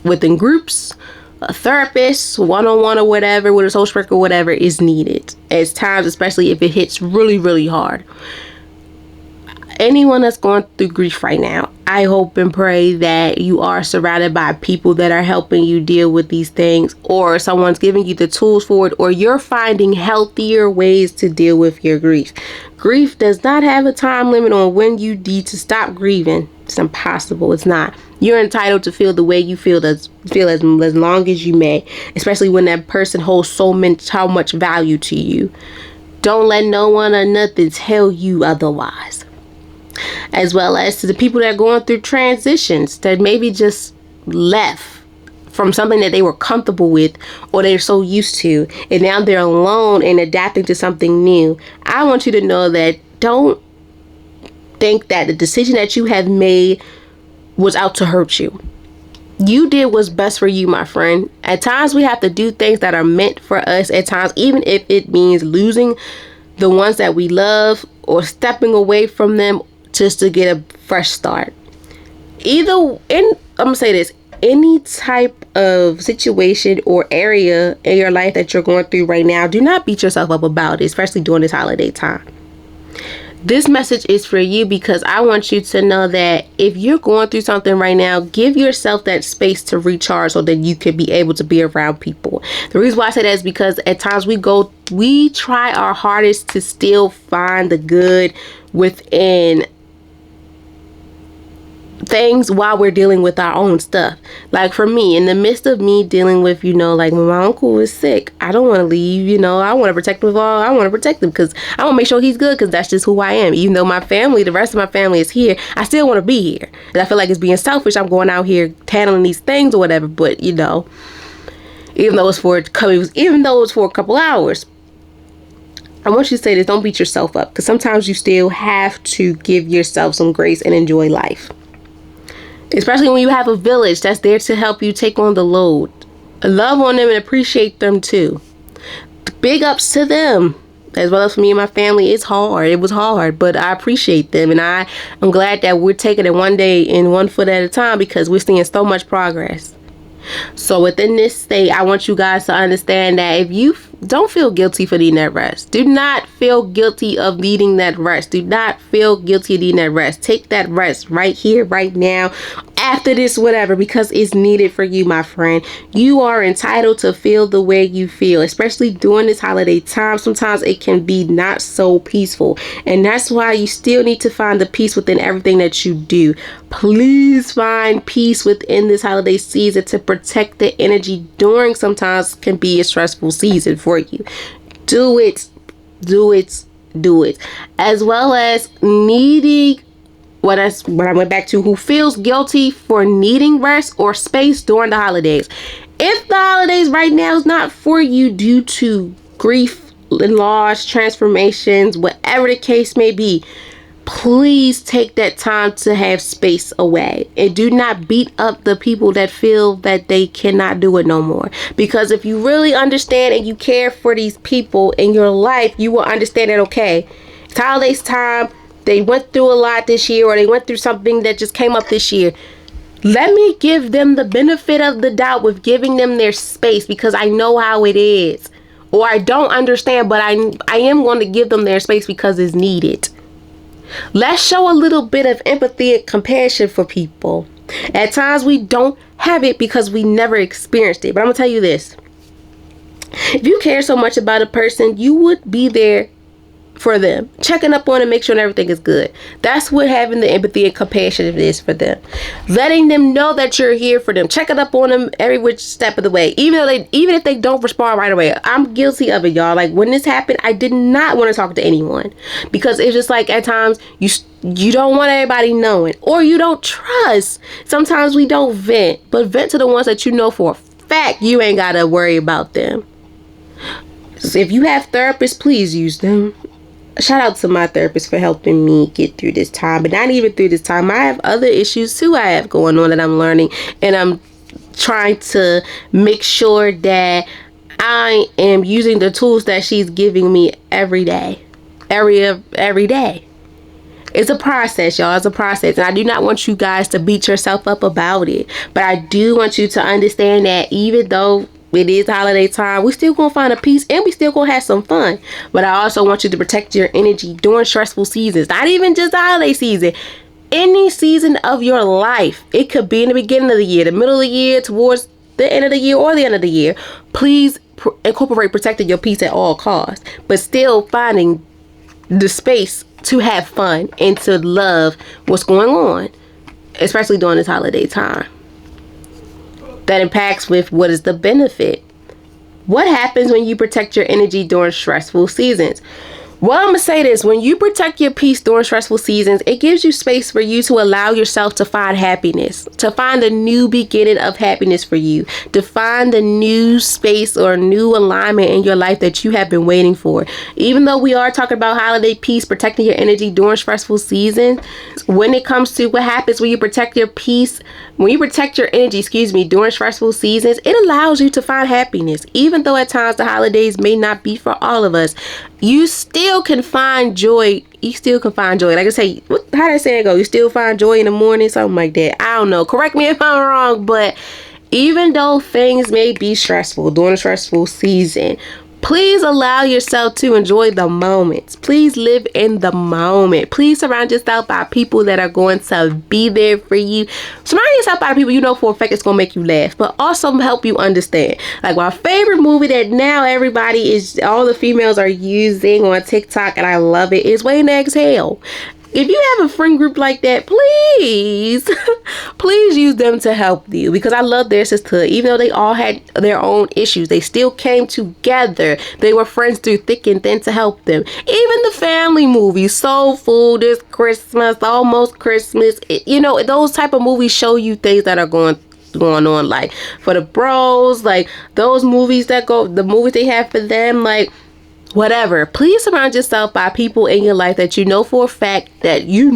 within groups, a therapist, one-on-one or whatever, with a social worker or whatever is needed. At times, especially if it hits really, really hard. Anyone that's going through grief right now, I hope and pray that you are surrounded by people that are helping you deal with these things, or someone's giving you the tools for it, or you're finding healthier ways to deal with your grief. Grief does not have a time limit on when you need to stop grieving. It's impossible. It's not. You're entitled to feel the way you feel as long as you may, especially when that person holds so much value to you. Don't let no one or nothing tell you otherwise. As well as to the people that are going through transitions that maybe just left from something that they were comfortable with or they're so used to, and now they're alone and adapting to something new. I want you to know that don't think that the decision that you have made was out to hurt you. You did what's best for you, my friend. At times we have to do things that are meant for us. At times, even if it means losing the ones that we love or stepping away from them just to get a fresh start. I'm gonna say this, any type of situation or area in your life that you're going through right now, do not beat yourself up about it, especially during this holiday time. This message is for you because I want you to know that if you're going through something right now, give yourself that space to recharge so that you can be able to be around people. The reason why I say that is because at times we try our hardest to still find the good within things while we're dealing with our own stuff. Like for me, in the midst of me dealing with, like when my uncle is sick, I don't want to leave, I want to protect him I want to protect him because I want to make sure he's good, because that's just who I am. Even though the rest of my family is here, I still want to be here. And I feel like it's being selfish. I'm going out here handling these things or whatever, but even though it's for a couple hours, I want you to say this, don't beat yourself up, because sometimes you still have to give yourself some grace and enjoy life. Especially when you have a village that's there to help you take on the load. Love on them and appreciate them too. Big ups to them. As well as for me and my family, it's hard. It was hard, but I appreciate them. And I'm glad that we're taking it one day and one foot at a time, because we're seeing so much progress. So within this state, I want you guys to understand that if you don't feel guilty for needing that rest. Do not feel guilty of needing that rest. Do not feel guilty of needing that rest. Take that rest right here, right now, after this, whatever, because it's needed for you, my friend. You are entitled to feel the way you feel, especially during this holiday time. Sometimes it can be not so peaceful, and that's why you still need to find the peace within everything that you do. Please find peace within this holiday season to protect the energy during sometimes can be a stressful season for you. Do it. As well as needing what I went back to, who feels guilty for needing rest or space during the holidays. If the holidays right now is not for you due to grief, loss, transformations, whatever the case may be, please take that time to have space away, and do not beat up the people that feel that they cannot do it no more. Because if you really understand and you care for these people in your life, you will understand that, okay, it's holidays time, they went through a lot this year, or they went through something that just came up this year. Let me give them the benefit of the doubt with giving them their space, because I know how it is. Or I don't understand, but I am going to give them their space because it's needed. Let's show a little bit of empathy and compassion for people. At times we don't have it because we never experienced it. But I'm going to tell you this. If you care so much about a person, you would be there for them, checking up on them, make sure everything is good. That's what having the empathy and compassion is for them. Letting them know that you're here for them, checking up on them every which step of the way, even if they don't respond right away. I'm guilty of it, y'all. Like, when this happened, I did not want to talk to anyone, because it's just like, at times you don't want everybody knowing, or you don't trust. Sometimes we don't vent, but vent to the ones that you know for a fact you ain't gotta worry about them. So if you have therapists, please use them. Shout out to my therapist for helping me get through this time. But not even through this time, I have other issues too I have going on that I'm learning, and I'm trying to make sure that I am using the tools that she's giving me every day. Every day. It's a process, y'all. It's a process. And I do not want you guys to beat yourself up about it. But I do want you to understand that even though it is holiday time, we still gonna find a peace, and we still gonna have some fun. But I also want you to protect your energy during stressful seasons. Not even just the holiday season. Any season of your life. It could be in the beginning of the year, the middle of the year, towards the end of the year, or the end of the year. Please incorporate protecting your peace at all costs, but still finding the space to have fun and to love what's going on, especially during this holiday time. That impacts with what is the benefit. What happens when you protect your energy during stressful seasons? Well, I'm going to say this. When you protect your peace during stressful seasons, it gives you space for you to allow yourself to find happiness, to find a new beginning of happiness for you, to find the new space or new alignment in your life that you have been waiting for. Even though we are talking about holiday peace, protecting your energy during stressful seasons, when it comes to what happens when you protect your peace, when you protect your energy, during stressful seasons, it allows you to find happiness. Even though at times the holidays may not be for all of us, you still can find joy. You still can find joy. Like I say, how that saying go? You still find joy in the morning, something like that. I don't know. Correct me if I'm wrong, but even though things may be stressful during a stressful season, please allow yourself to enjoy the moments. Please live in the moment. Please surround yourself by people that are going to be there for you. Surround yourself by people you know for a fact it's going to make you laugh, but also help you understand. Like, my favorite movie that now all the females are using on TikTok, and I love it, is Waiting to Exhale. If you have a friend group like that, please, please use them to help you, because I love their sisterhood. Even though they all had their own issues, they still came together. They were friends through thick and thin to help them. Even the family movies, Soul Food, This Christmas, Almost Christmas, those type of movies show you things that are going on. Like, for the bros, like those movies the movies they have for them, like, whatever. Please surround yourself by people in your life that you know for a fact that you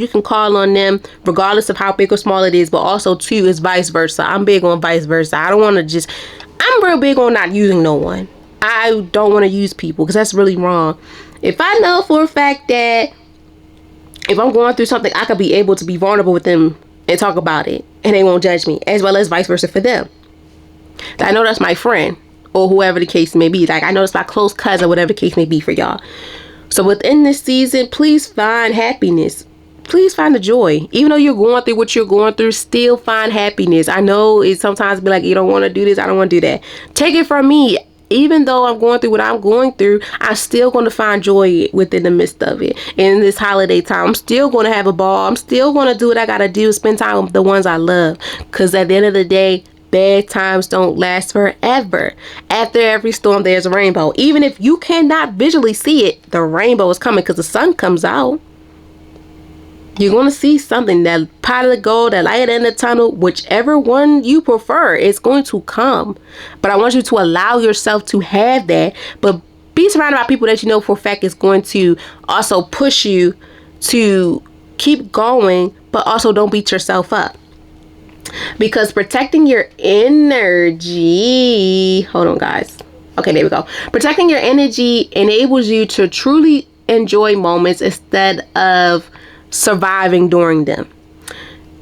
can call on them regardless of how big or small it is, but also too is vice versa. I'm big on vice versa. I'm real big on not using no one. I don't want to use people, because that's really wrong. If I know for a fact that if I'm going through something, I could be able to be vulnerable with them and talk about it, and they won't judge me, as well as vice versa for them. I know that's my friend, or whoever the case may be. Like, I know it's my close cousin, whatever the case may be for y'all. So within this season, please find happiness. Please find the joy. Even though you're going through what you're going through, still find happiness. I know it sometimes be like, you don't want to do this, I don't want to do that. Take it from me. Even though I'm going through what I'm going through, I'm still going to find joy within the midst of it. In this holiday time, I'm still going to have a ball. I'm still going to do what I got to do, spend time with the ones I love. Because at the end of the day, bad times don't last forever. After every storm, there's a rainbow. Even if you cannot visually see it, the rainbow is coming, because the sun comes out. You're going to see something, that pot of the gold, that light at the end of the tunnel, whichever one you prefer, it's going to come. But I want you to allow yourself to have that, but be surrounded by people that you know for a fact is going to also push you to keep going, but also don't beat yourself up. Because protecting your energy, hold on guys, okay, there we go. Protecting your energy enables you to truly enjoy moments instead of surviving during them.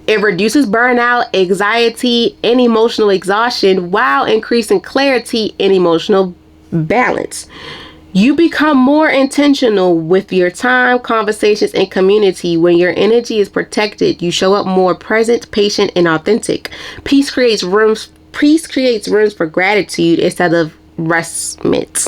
It reduces burnout, anxiety, and emotional exhaustion, while increasing clarity and emotional balance. You become more intentional with your time, conversations, and community. When your energy is protected, you show up more present, patient, and authentic. Peace creates rooms for gratitude instead of resentment.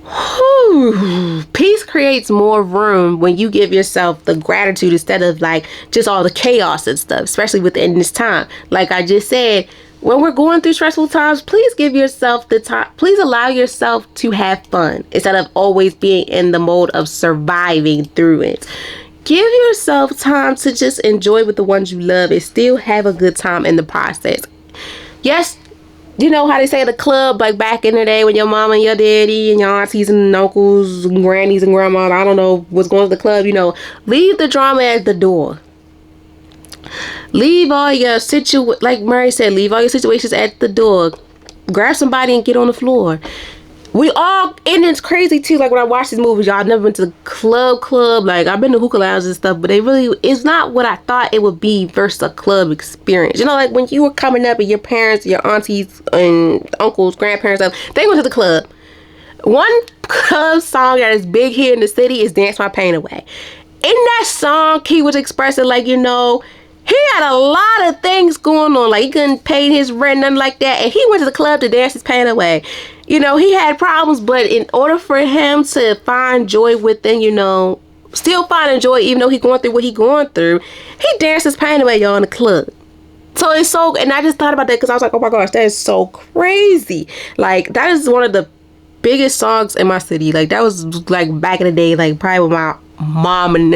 Whew. Peace creates more room when you give yourself the gratitude instead of like just all the chaos and stuff, especially within this time. Like I just said, when we're going through stressful times, please give yourself the time. Please allow yourself to have fun instead of always being in the mode of surviving through it. Give yourself time to just enjoy with the ones you love and still have a good time in the process. Yes, you know how they say the club, like back in the day when your mama and your daddy and your aunties and uncles and grannies and grandmas, I don't know what's going to the club, you know, leave the drama at the door. Leave all your like Murray said, leave all your situations at the door. Grab somebody and get on the floor. We all, and it's crazy too, like when I watch these movies, y'all, I've never been to the club, like I've been to hookah lounges and stuff, but it's not what I thought it would be versus a club experience. You know, like when you were coming up and your parents, your aunties and uncles, grandparents, they went to the club. One club song that is big here in the city is Dance My Pain Away. In that song, he was expressing like, you know, he had a lot of things going on, like he couldn't pay his rent, nothing like that, and he went to the club to dance his pain away. You know, he had problems, but in order for him to find joy within, you know, still finding joy even though he going through what he going through, he danced his pain away, y'all, in the club. So it's so, and I just thought about that because I was like, oh my gosh, that is so crazy. Like, that is one of the biggest songs in my city. Like, that was like back in the day, like probably when my mom and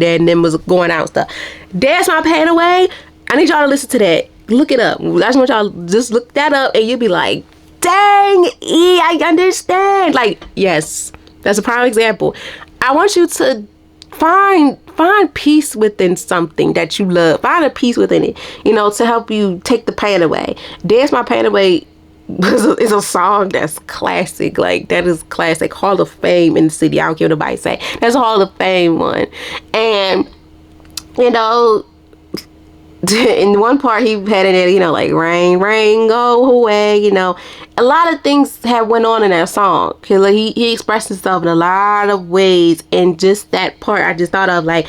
dad and them was going out and stuff. Dance My Pain Away. I need y'all to listen to that. Look it up. I just want y'all to just look that up and you'll be like, dang, I understand. Like, yes, that's a prime example. I want you to find peace within something that you love. Find a peace within it, you know, to help you take the pain away. Dance My Pain Away is a song that's classic. Like, that is classic. Hall of Fame in the city. I don't care what nobody say. That's a Hall of Fame one. And, you know, in one part he had in it, you know, like rain, rain, go away, you know. A lot of things have went on in that song. Like, he expressed himself in a lot of ways. And just that part, I just thought of, like,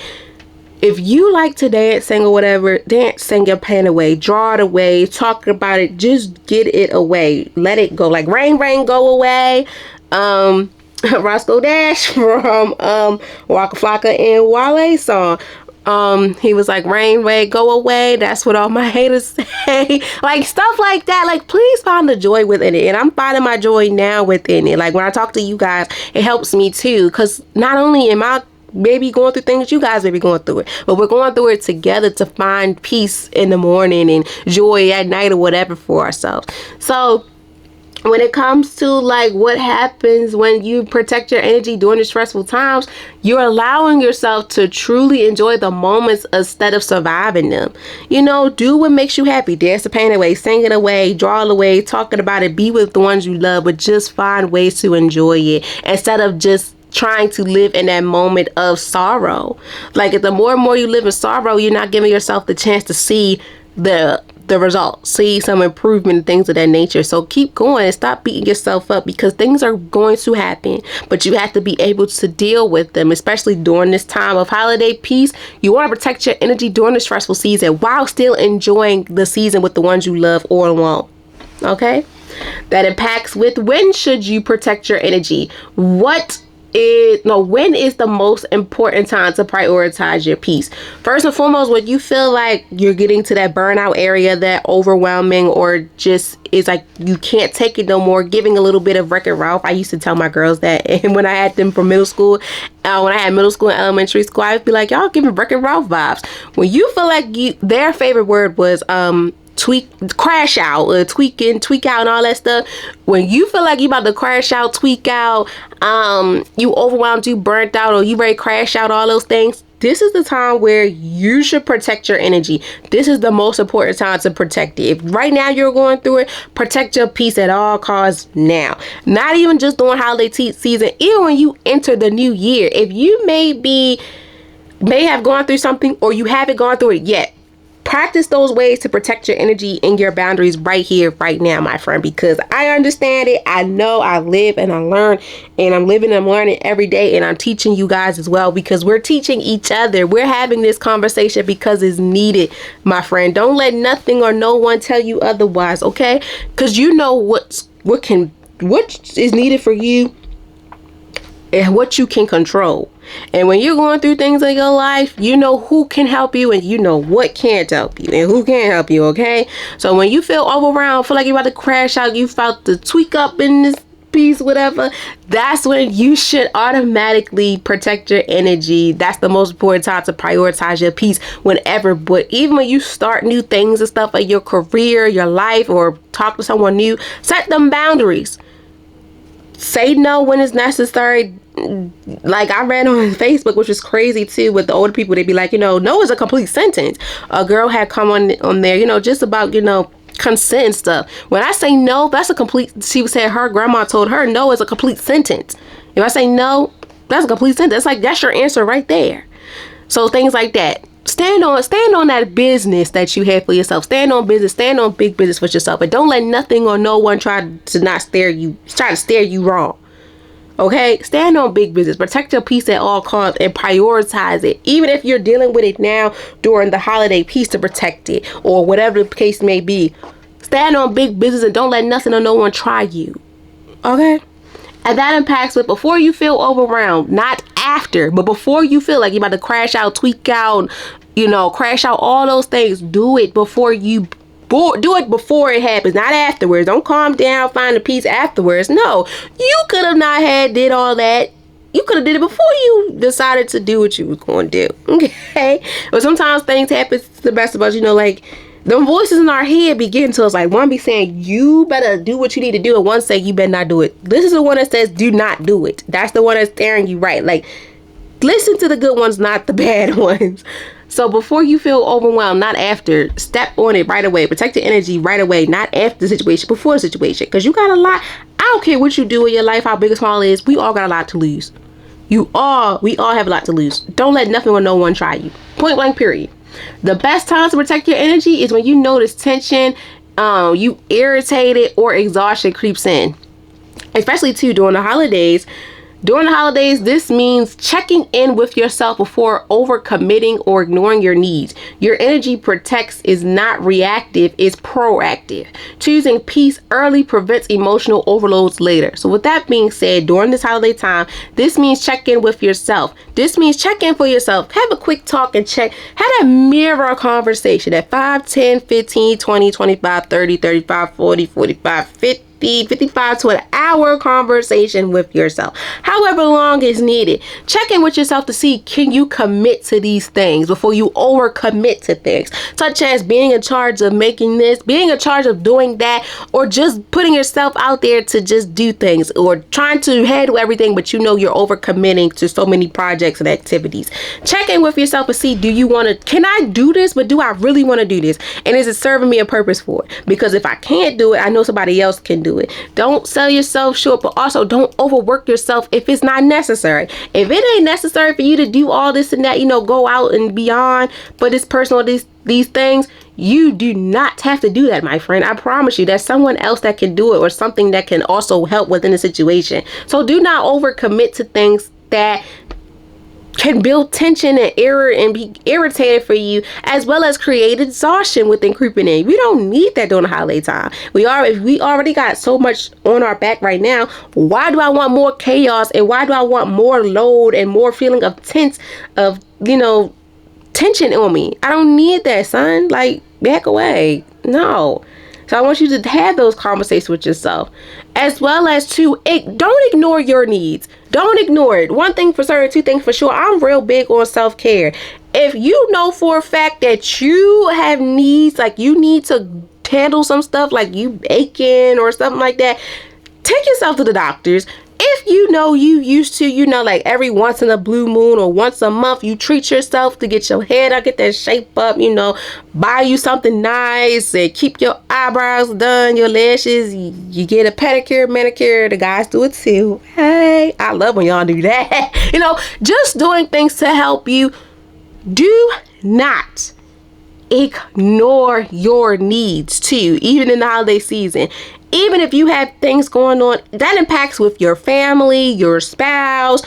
if you like to dance, sing or whatever, dance, sing your pain away, draw it away, talk about it, just get it away. Let it go. Like Rain, Rain, Go Away. Roscoe Dash from Waka Flocka and Wale song. He was like, rain, rain, go away. That's what all my haters say. Like, stuff like that. Like, please find the joy within it. And I'm finding my joy now within it. Like, when I talk to you guys, it helps me too. Because not only am I maybe going through things, you guys may be going through it, but we're going through it together to find peace in the morning and joy at night or whatever for ourselves. So when it comes to like what happens when you protect your energy during the stressful times, you're allowing yourself to truly enjoy the moments instead of surviving them. You know, do what makes you happy. Dance the pain away, sing it away, draw it away, talking about it, be with the ones you love, but just find ways to enjoy it instead of just trying to live in that moment of sorrow. Like, the more and more you live in sorrow, you're not giving yourself the chance to see the results, see some improvement and things of that nature. So keep going and stop beating yourself up, because things are going to happen, but you have to be able to deal with them, especially during this time of holiday peace. You want to protect your energy during the stressful season while still enjoying the season with the ones you love or want. Okay? That impacts with when should you protect your energy? When is the most important time to prioritize your peace? First and foremost, when you feel like you're getting to that burnout area, that overwhelming, or just is like you can't take it no more, giving a little bit of Wreck-It Ralph. I used to tell my girls that, and when I had them from middle school, when I had middle school and elementary school, I would be like, y'all giving Wreck-It Ralph vibes. When you feel like their favorite word was crash out, tweak out and all that stuff. When you feel like you about to crash out, tweak out, you overwhelmed, you burnt out, or you ready to crash out, all those things, this is the time where you should protect your energy. This is the most important time to protect it. If right now you're going through it, protect your peace at all costs now. Not even just during holiday season, even when you enter the new year. If you may have gone through something or you haven't gone through it yet, Practice those ways to protect your energy and your boundaries right here, right now, my friend, because I understand it. I know, I live and I learn, and I'm living and I'm learning every day, and I'm teaching you guys as well, because we're teaching each other. We're having this conversation because it's needed, my friend. Don't let nothing or no one tell you otherwise, okay? Because you know what is needed for you and what you can control. And when you're going through things in your life, you know who can help you and you know what can't help you and who can't help you, okay? So when you feel overwhelmed, feel like you're about to crash out, you felt to tweak up in this piece, whatever, that's when you should automatically protect your energy. That's the most important time to prioritize your peace whenever. But even when you start new things and stuff like your career, your life, or talk to someone new, set them boundaries. Say no when it's necessary. Like I read on Facebook, which was crazy too, with the older people, they'd be like, no is a complete sentence. A girl had come on there, just about, consent and stuff. When I say no, that's a complete, she said her grandma told her no is a complete sentence. If I say no, that's a complete sentence. Like, that's your answer right there. So things like that. Stand on that business that you have for yourself. Stand on business. Stand on big business for yourself. And don't let nothing or no one try to steer you wrong. Okay? Stand on big business. Protect your peace at all costs and prioritize it. Even if you're dealing with it now during the holiday, peace to protect it or whatever the case may be. Stand on big business and don't let nothing or no one try you. Okay? And that impacts with before you feel overwhelmed, not after, but before you feel like you're about to crash out, tweak out, crash out, all those things. Do it before it happens, not afterwards. Don't calm down, find the peace afterwards. No, you could have not did all that. You could have did it before you decided to do what you was going to do. Okay? But sometimes things happen to the best of us, like, the voices in our head be getting to us, like one be saying, you better do what you need to do, and one say, you better not do it. This is the one that says, do not do it. That's the one that's staring you right. Like, listen to the good ones, not the bad ones. So before you feel overwhelmed, not after, step on it right away. Protect your energy right away, not after the situation, before the situation. Because you got a lot. I don't care what you do in your life, how big or small it is. We all got a lot to lose. We all have a lot to lose. Don't let nothing or no one try you. Point blank, period. The best time to protect your energy is when you notice tension, you irritated, or exhaustion creeps in. Especially too during the holidays. During the holidays, this means checking in with yourself before overcommitting or ignoring your needs. Your energy protects is not reactive, it's proactive. Choosing peace early prevents emotional overloads later. So with that being said, during this holiday time, this means check in with yourself. This means check in for yourself. Have a quick talk and check. Have that mirror conversation at 5, 10, 15, 20, 25, 30, 35, 40, 45, 50. 55 to an hour conversation with yourself, however long is needed. Check in with yourself to see, can you commit to these things before you overcommit to things, such as being in charge of making this, being in charge of doing that, or just putting yourself out there to just do things, or trying to handle everything, but you're overcommitting to so many projects and activities. Check in with yourself and see, can I do this, but do I really want to do this, and is it serving me a purpose for it? Because if I can't do it, I know somebody else can do it. Don't sell yourself short, but also don't overwork yourself if it's not necessary. If it ain't necessary for you to do all this and that, go out and beyond for this person or these things, you do not have to do that, my friend. I promise you, there's someone else that can do it, or something that can also help within the situation. So do not overcommit to things that can build tension and error and be irritated for you, as well as create exhaustion within creeping in. We don't need that during the holiday time. We already got so much on our back right now. Why do I want more chaos, and why do I want more load and more feeling of tension on me? I don't need that, son. Like, back away. No. So I want you to have those conversations with yourself, as well as don't ignore your needs. Don't ignore it. One thing for certain, two things for sure. I'm real big on self-care. If you know for a fact that you have needs, like you need to handle some stuff, like you aching or something like that, take yourself to the doctors. If you used to, like every once in a blue moon or once a month, you treat yourself to get your head out, get that shape up, buy you something nice and keep your eyebrows done, your lashes, you get a pedicure, manicure, the guys do it too. Hey, I love when y'all do that. Just doing things to help you. Do not ignore your needs too, even in the holiday season. Even if you have things going on that impacts with your family, your spouse,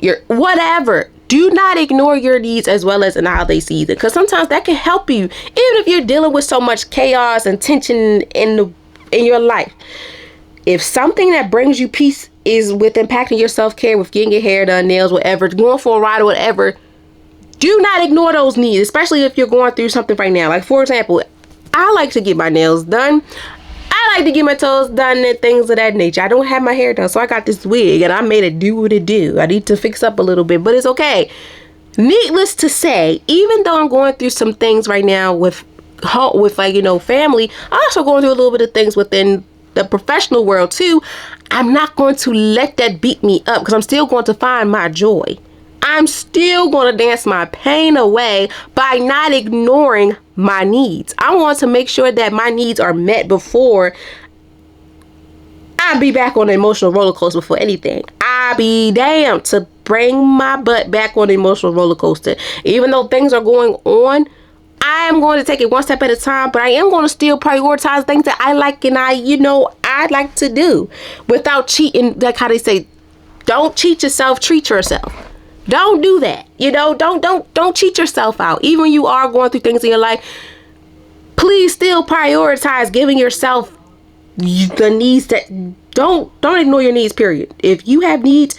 your whatever, do not ignore your needs as well as in the holiday season, because sometimes that can help you, even if you're dealing with so much chaos and tension in your life. If something that brings you peace is with impacting your self-care, with getting your hair done, nails, whatever, going for a ride or whatever, do not ignore those needs, especially if you're going through something right now. Like, for example, I like to get my nails done. I like to get my toes done and things of that nature. I don't have my hair done, so I got this wig and I made it do what it do. I need to fix up a little bit, but it's okay. Needless to say, even though I'm going through some things right now with like, family, I'm also going through a little bit of things within the professional world too. I'm not going to let that beat me up, because I'm still going to find my joy. I'm still going to dance my pain away by not ignoring my needs. I want to make sure that my needs are met before I be back on the emotional roller coaster for anything. I be damned to bring my butt back on the emotional roller coaster. Even though things are going on, I am going to take it one step at a time, but I am going to still prioritize things that I like and I like to do without cheating. Like how they say, don't cheat yourself, treat yourself. Don't do that. Don't cheat yourself out. Even when you are going through things in your life, please still prioritize giving yourself the needs that don't ignore your needs, period. If you have needs,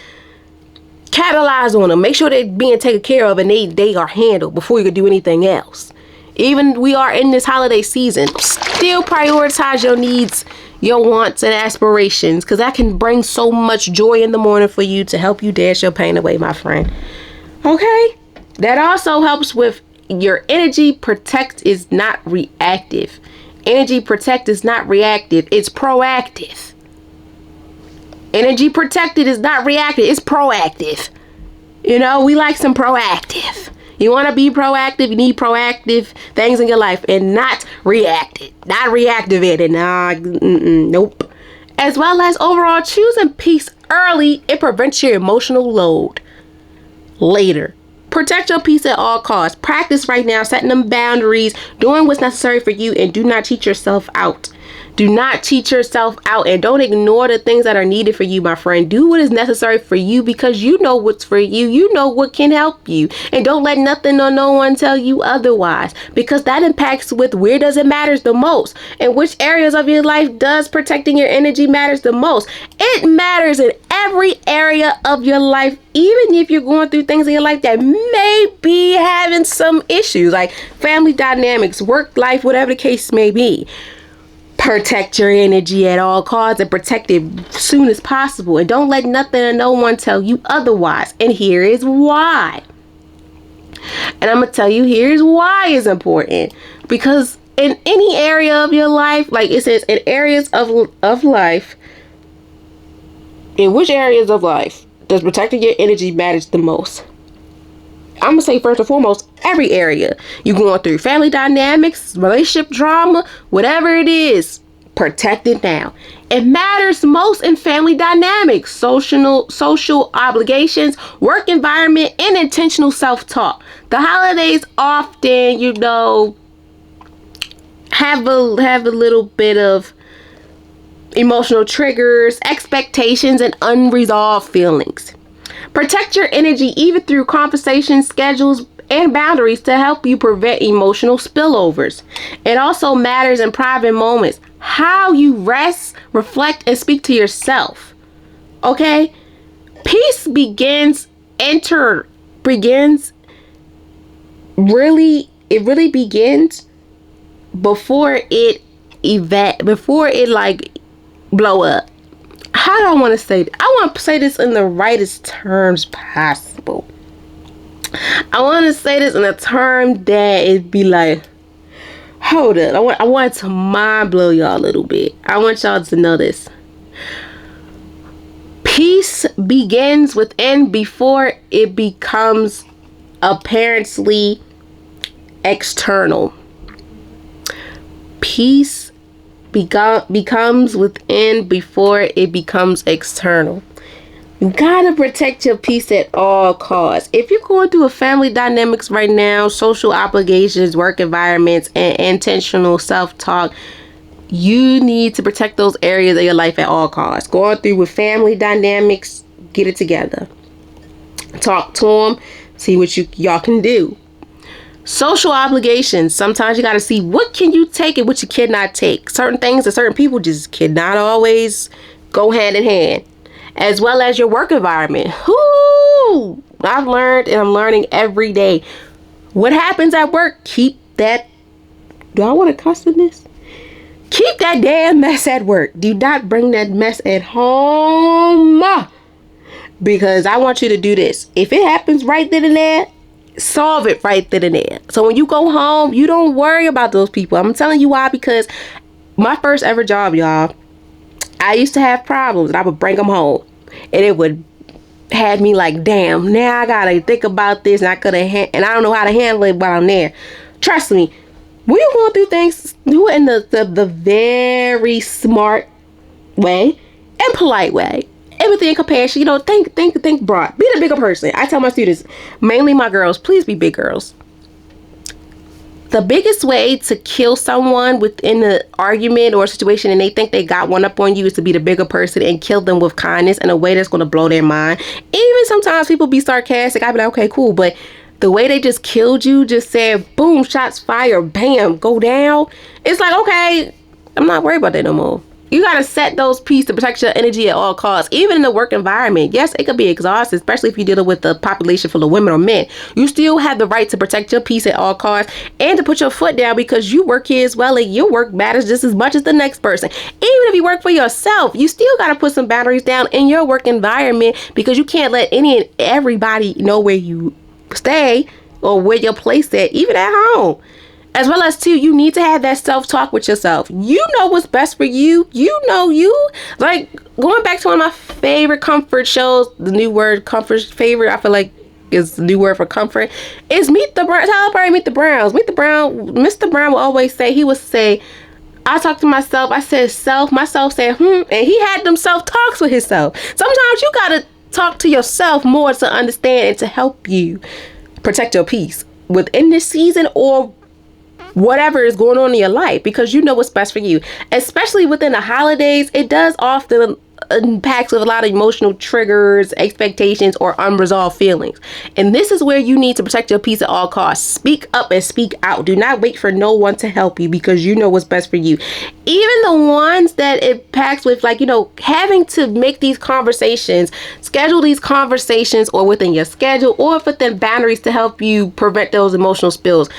capitalize on them. Make sure they're being taken care of and they are handled before you can do anything else. Even we are in this holiday season, still prioritize your needs, your wants and aspirations, because that can bring so much joy in the morning for you to help you dance your pain away, my friend. Okay? That also helps with your energy. Protect is not reactive. Energy protect is not reactive. It's proactive. Energy protected is not reactive. It's proactive. We like some proactive. You want to be proactive, you need proactive things in your life and not reactive. Not reactivated. Nope. As well as overall choosing peace early, it prevents your emotional load later. Protect your peace at all costs. Practice right now, setting them boundaries, doing what's necessary for you, and do not cheat yourself out. Do not cheat yourself out, and don't ignore the things that are needed for you, my friend. Do what is necessary for you, because you know what's for you. You know what can help you. And don't let nothing or no one tell you otherwise, because that impacts with where does it matters the most, and which areas of your life does protecting your energy matters the most. It matters in every area of your life, even if you're going through things in your life that may be having some issues, like family dynamics, work life, whatever the case may be. Protect your energy at all costs and protect it as soon as possible. And don't let nothing or no one tell you otherwise. And here is why. And I'm going to tell you, here's why it's important. Because in any area of your life, like it says, in areas of life, in which areas of life does protecting your energy matters the most? I'm going to say first and foremost, every area you're going through. Family dynamics, relationship drama, whatever it is, protect it now. It matters most in family dynamics, social obligations, work environment, and intentional self-talk. The holidays often, have a little bit of emotional triggers, expectations, and unresolved feelings. Protect your energy even through conversations, schedules, and boundaries to help you prevent emotional spillovers. It also matters in private moments, how you rest, reflect, and speak to yourself. Okay? Peace really begins before it blow up. How do I want to say it? I want to say this in the rightest terms possible. I want to say this in a term that it'd be like, hold up. I want to mind blow y'all a little bit. I want y'all to know this. Peace begins within before it becomes apparently external. Peace becomes within before it becomes external. You gotta protect your peace at all costs. If you're going through a family dynamics right now, social obligations, work environments, and intentional self-talk, you need to protect those areas of your life at all costs. Going through with family dynamics, get it together. Talk to them, see what y'all can do. Social obligations. Sometimes you got to see what can you take and what you cannot take. Certain things and certain people just cannot always go hand in hand. As well as your work environment. Whoo! I've learned and I'm learning every day. What happens at work, keep that... Do I want to cuss in this? Keep that damn mess at work. Do not bring that mess at home. Because I want you to do this. If it happens right then and there, solve it right then and there. So when you go home, you don't worry about those people. I'm telling you why, because my first ever job, y'all, I used to have problems and I would bring them home. And it would have me like, damn, now I gotta think about this and I don't know how to handle it while I'm there. Trust me, when you're going through things, do it in the very smart way and polite way. Empathy and compassion, think broad. Be the bigger person. I tell my students, mainly my girls, please be big girls. The biggest way to kill someone within an argument or a situation and they think they got one up on you is to be the bigger person and kill them with kindness in a way that's going to blow their mind. Even sometimes people be sarcastic. I be like, okay, cool. But the way they just killed you, just said, boom, shots fired, bam, go down. It's like, okay, I'm not worried about that no more. You got to set those pieces to protect your energy at all costs. Even in the work environment. Yes, it could be exhausting, especially if you're dealing with a population full of women or men. You still have the right to protect your peace at all costs and to put your foot down because you work here as well and your work matters just as much as the next person. Even if you work for yourself, you still got to put some boundaries down in your work environment because you can't let any and everybody know where you stay or where your place at, even at home. As well as, too, you need to have that self-talk with yourself. You know what's best for you. You know you. Like, going back to one of my favorite comfort shows, the new word comfort favorite, I feel like is the new word for comfort, is Meet the Browns. Tyler Perry, Meet the Browns. Meet the Brown. Mr. Brown will always say, he would say, I talk to myself. I said self. Myself said, and he had them self-talks with himself. Sometimes you got to talk to yourself more to understand and to help you protect your peace within this season or whatever is going on in your life, because you know what's best for you. Especially within the holidays, it does often impacts with a lot of emotional triggers, expectations, or unresolved feelings. And this is where you need to protect your peace at all costs. Speak up and speak out. Do not wait for no one to help you because you know what's best for you. Even the ones that it impacts with, like, having to make these conversations, schedule these conversations or within your schedule or within boundaries to help you prevent those emotional spills.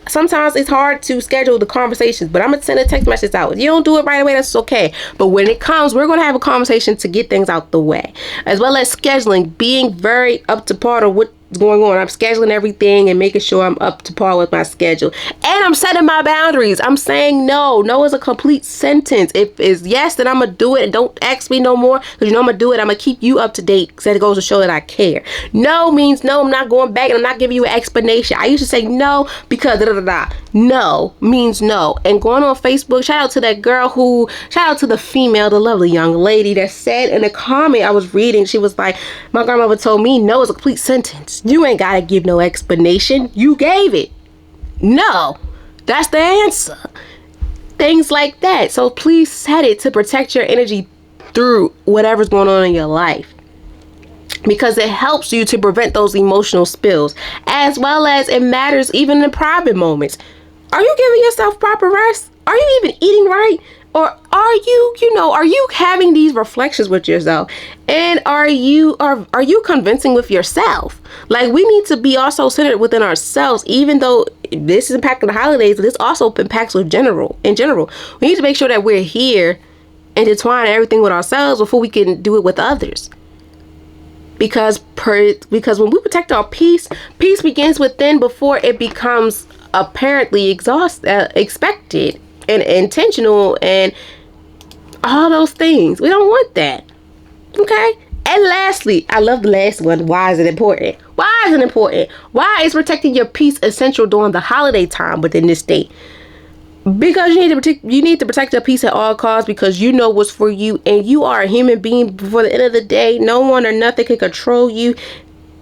Sometimes it's hard to schedule the conversations, but I'm going to send a text message out. If you don't do it right away, that's okay. But when it comes, we're going to have a conversation to get things out the way, as well as scheduling, being very up to par on what's going on. I'm scheduling everything and making sure I'm up to par with my schedule, and I'm setting my boundaries. I'm saying no. No is a complete sentence. If it's yes, then I'm gonna do it, and don't ask me no more, because I'm gonna do it. I'm gonna keep you up to date, because it goes to show that I care. No means no. I'm not going back and I'm not giving you an explanation. I used to say no because no means no. And going on Facebook, shout out to that girl shout out to the female, the lovely young lady that said in a comment I was reading, she was like, my grandmother told me no is a complete sentence. You ain't gotta give no explanation. You gave it. No. That's the answer. Things like that. So please set it to protect your energy through whatever's going on in your life, because it helps you to prevent those emotional spills, as well as it matters even in private moments. Are you giving yourself proper rest? Are you even eating right? Or are you having these reflections with yourself? And are you convincing with yourself? Like, we need to be also centered within ourselves, even though this is impacting the holidays, this also impacts in general. We need to make sure that we're here and intertwine everything with ourselves before we can do it with others. Because when we protect our peace begins within before it becomes apparently expected and intentional and all those things. We don't want that. Okay? And lastly, I love the last one. Why is it important? Why is protecting your peace essential during the holiday time within this state? Because you need to protect your peace at all costs, because you know what's for you, and you are a human being. Before the end of the day, no one or nothing can control you,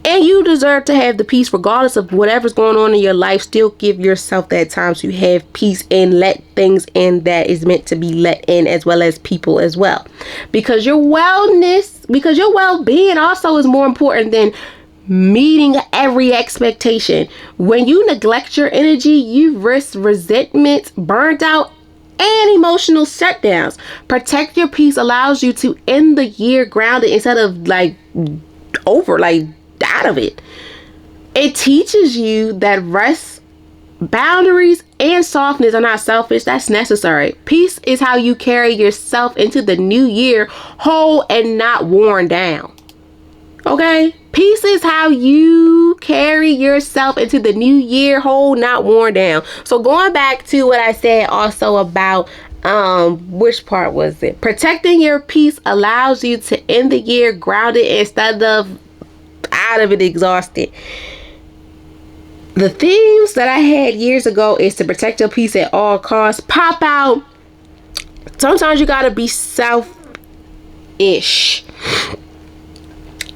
and you deserve to have the peace regardless of whatever's going on in your life. Still give yourself that time to have peace and let things in that is meant to be let in, as well as people as well, because your well-being also is more important than meeting every expectation. When you neglect your energy, you risk resentment, burnt out, and emotional shutdowns. Protect your peace allows you to end the year grounded instead of out of it. It teaches you that rest, boundaries, and softness are not selfish, that's necessary. Peace is how you carry yourself into the new year whole and not worn down. Okay? Peace is how you carry yourself into the new year whole, not worn down. So going back to what I said also about which part was it? Protecting your peace allows you to end the year grounded instead of out of it exhausted. The themes that I had years ago is to protect your peace at all costs. Pop out. Sometimes you gotta be selfish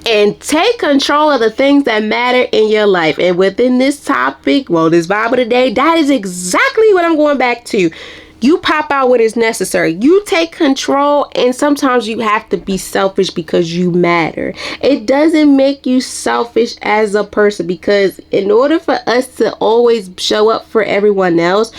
and take control of the things that matter in your life. And within this topic, this Bible today, that is exactly what I'm going back to. You pop out what is necessary. You take control, and sometimes you have to be selfish because you matter. It doesn't make you selfish as a person, because in order for us to always show up for everyone else,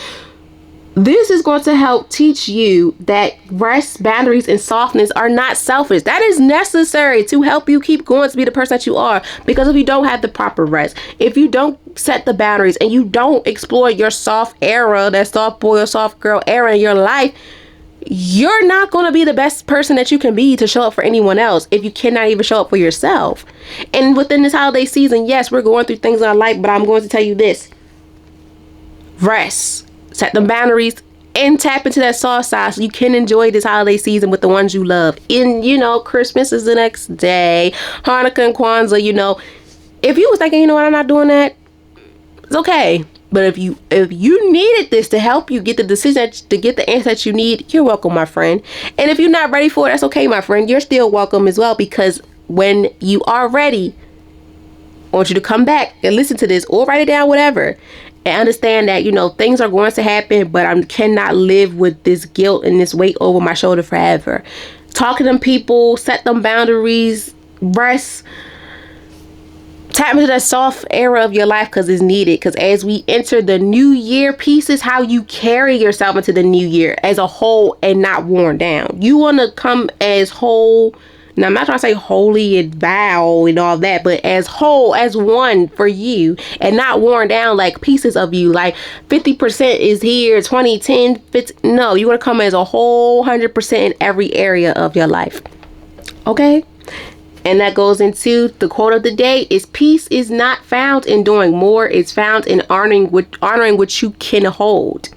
this is going to help teach you that rest, boundaries, and softness are not selfish. That is necessary to help you keep going to be the person that you are. Because if you don't have the proper rest, if you don't set the boundaries, and you don't explore your soft era, that soft boy or soft girl era in your life, you're not going to be the best person that you can be to show up for anyone else if you cannot even show up for yourself. And within this holiday season, yes, we're going through things in our life, but I'm going to tell you this. Rest. Set them boundaries and tap into that soft side so you can enjoy this holiday season with the ones you love. And Christmas is the next day, Hanukkah and Kwanzaa. If you was thinking, I'm not doing that, it's okay. But if you needed this to help you get the decision, to get the answer that you need, you're welcome, my friend. And if you're not ready for it, that's okay, my friend. You're still welcome as well, because when you are ready, I want you to come back and listen to this or write it down, whatever. And understand that, things are going to happen, but I cannot live with this guilt and this weight over my shoulder forever. Talk to them people, set them boundaries, rest, tap into that soft era of your life, because it's needed. Because as we enter the new year, peace is how you carry yourself into the new year as a whole and not worn down. You want to come as whole. Now, I'm not trying to say holy and vow and all that, but as whole, as one for you, and not worn down like pieces of you, like 50% is here, 20, 10, 50. No, you want to come as a whole 100% in every area of your life. Okay? And that goes into the quote of the day is, peace is not found in doing more. It's found in honoring what you can hold.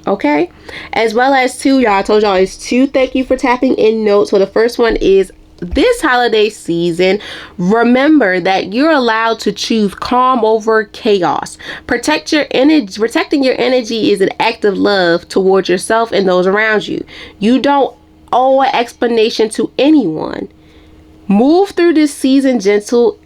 Okay? As well as I told y'all it's 2 thank you for tapping in notes. So the first one is, this holiday season, remember that you're allowed to choose calm over chaos. Protecting your energy is an act of love towards yourself and those around you. You don't owe an explanation to anyone. Move through this season gentle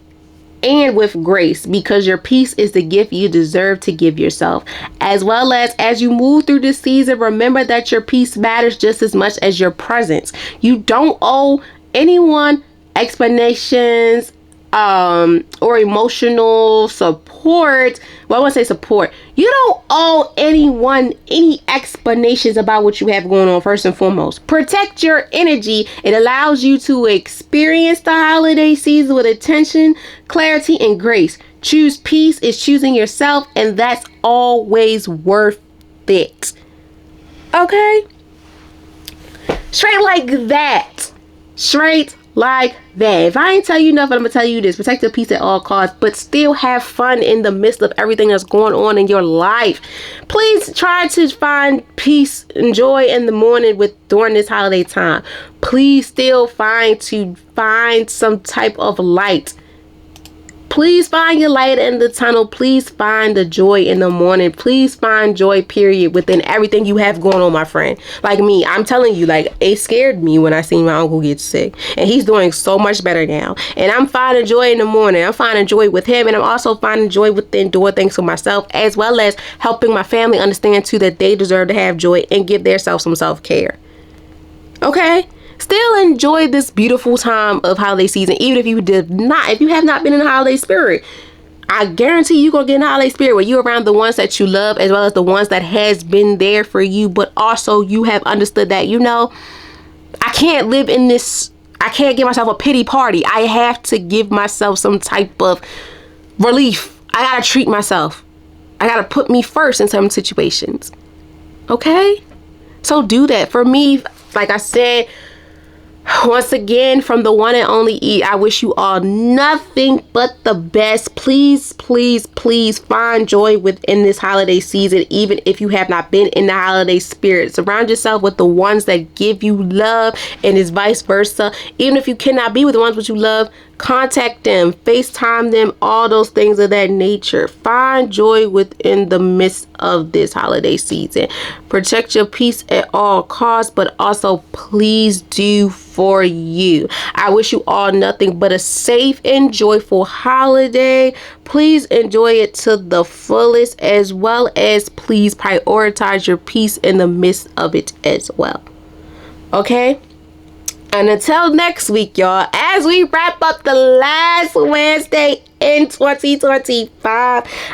and with grace, because your peace is the gift you deserve to give yourself. As well as you move through this season, remember that your peace matters just as much as your presence. You don't owe anyone explanations or emotional support. Well, I want to say support. You don't owe anyone any explanations about what you have going on. First and foremost, protect your energy. It allows you to experience the holiday season with attention, clarity, and grace. Choose peace is choosing yourself, and that's always worth it. Okay? Straight like that. Straight like that. If I ain't tell you nothing, I'm gonna tell you this. Protect your peace at all costs, but still have fun in the midst of everything that's going on in your life. Please try to find peace and joy in the morning during this holiday time. Please still find some type of light. Please find your light in the tunnel. Please find the joy in the morning. Please find joy, period, within everything you have going on, my friend. Like me, I'm telling you, like, it scared me when I seen my uncle get sick. And he's doing so much better now. And I'm finding joy in the morning. I'm finding joy with him. And I'm also finding joy within doing things for myself, as well as helping my family understand, too, that they deserve to have joy and give themselves some self-care. Okay? Still enjoy this beautiful time of holiday season, even if you have not been in the holiday spirit. I guarantee you're going to get in the holiday spirit where you're around the ones that you love, as well as the ones that has been there for you, but also you have understood that, I can't live in this, I can't give myself a pity party. I have to give myself some type of relief. I got to treat myself. I got to put me first in some situations. Okay? So do that. For me, like I said, once again, from the one and only E, I wish you all nothing but the best. Please, please, please find joy within this holiday season, even if you have not been in the holiday spirit. Surround yourself with the ones that give you love, and it's vice versa. Even if you cannot be with the ones that you love, contact them, FaceTime them, all those things of that nature. Find joy within the midst of this holiday season. Protect your peace at all costs, but also please do for you. I wish you all nothing but a safe and joyful holiday. Please enjoy it to the fullest, as well as please prioritize your peace in the midst of it as well. Okay? And until next week, y'all, as we wrap up the last Wednesday in 2025,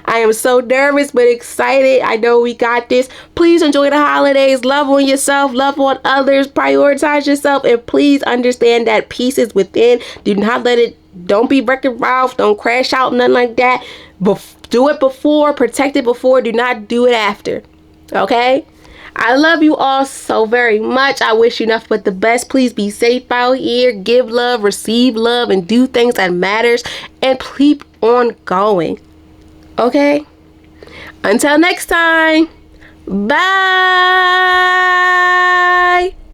I am so nervous but excited. I know we got this. Please enjoy the holidays. Love on yourself. Love on others. Prioritize yourself. And please understand that peace is within. Do not let it, don't be wrecking Ralph. Don't crash out, nothing like that. Do it before. Protect it before. Do not do it after. Okay? I love you all so very much. I wish you nothing but the best. Please be safe out here. Give love, receive love, and do things that matters. And keep on going. Okay? Until next time. Bye.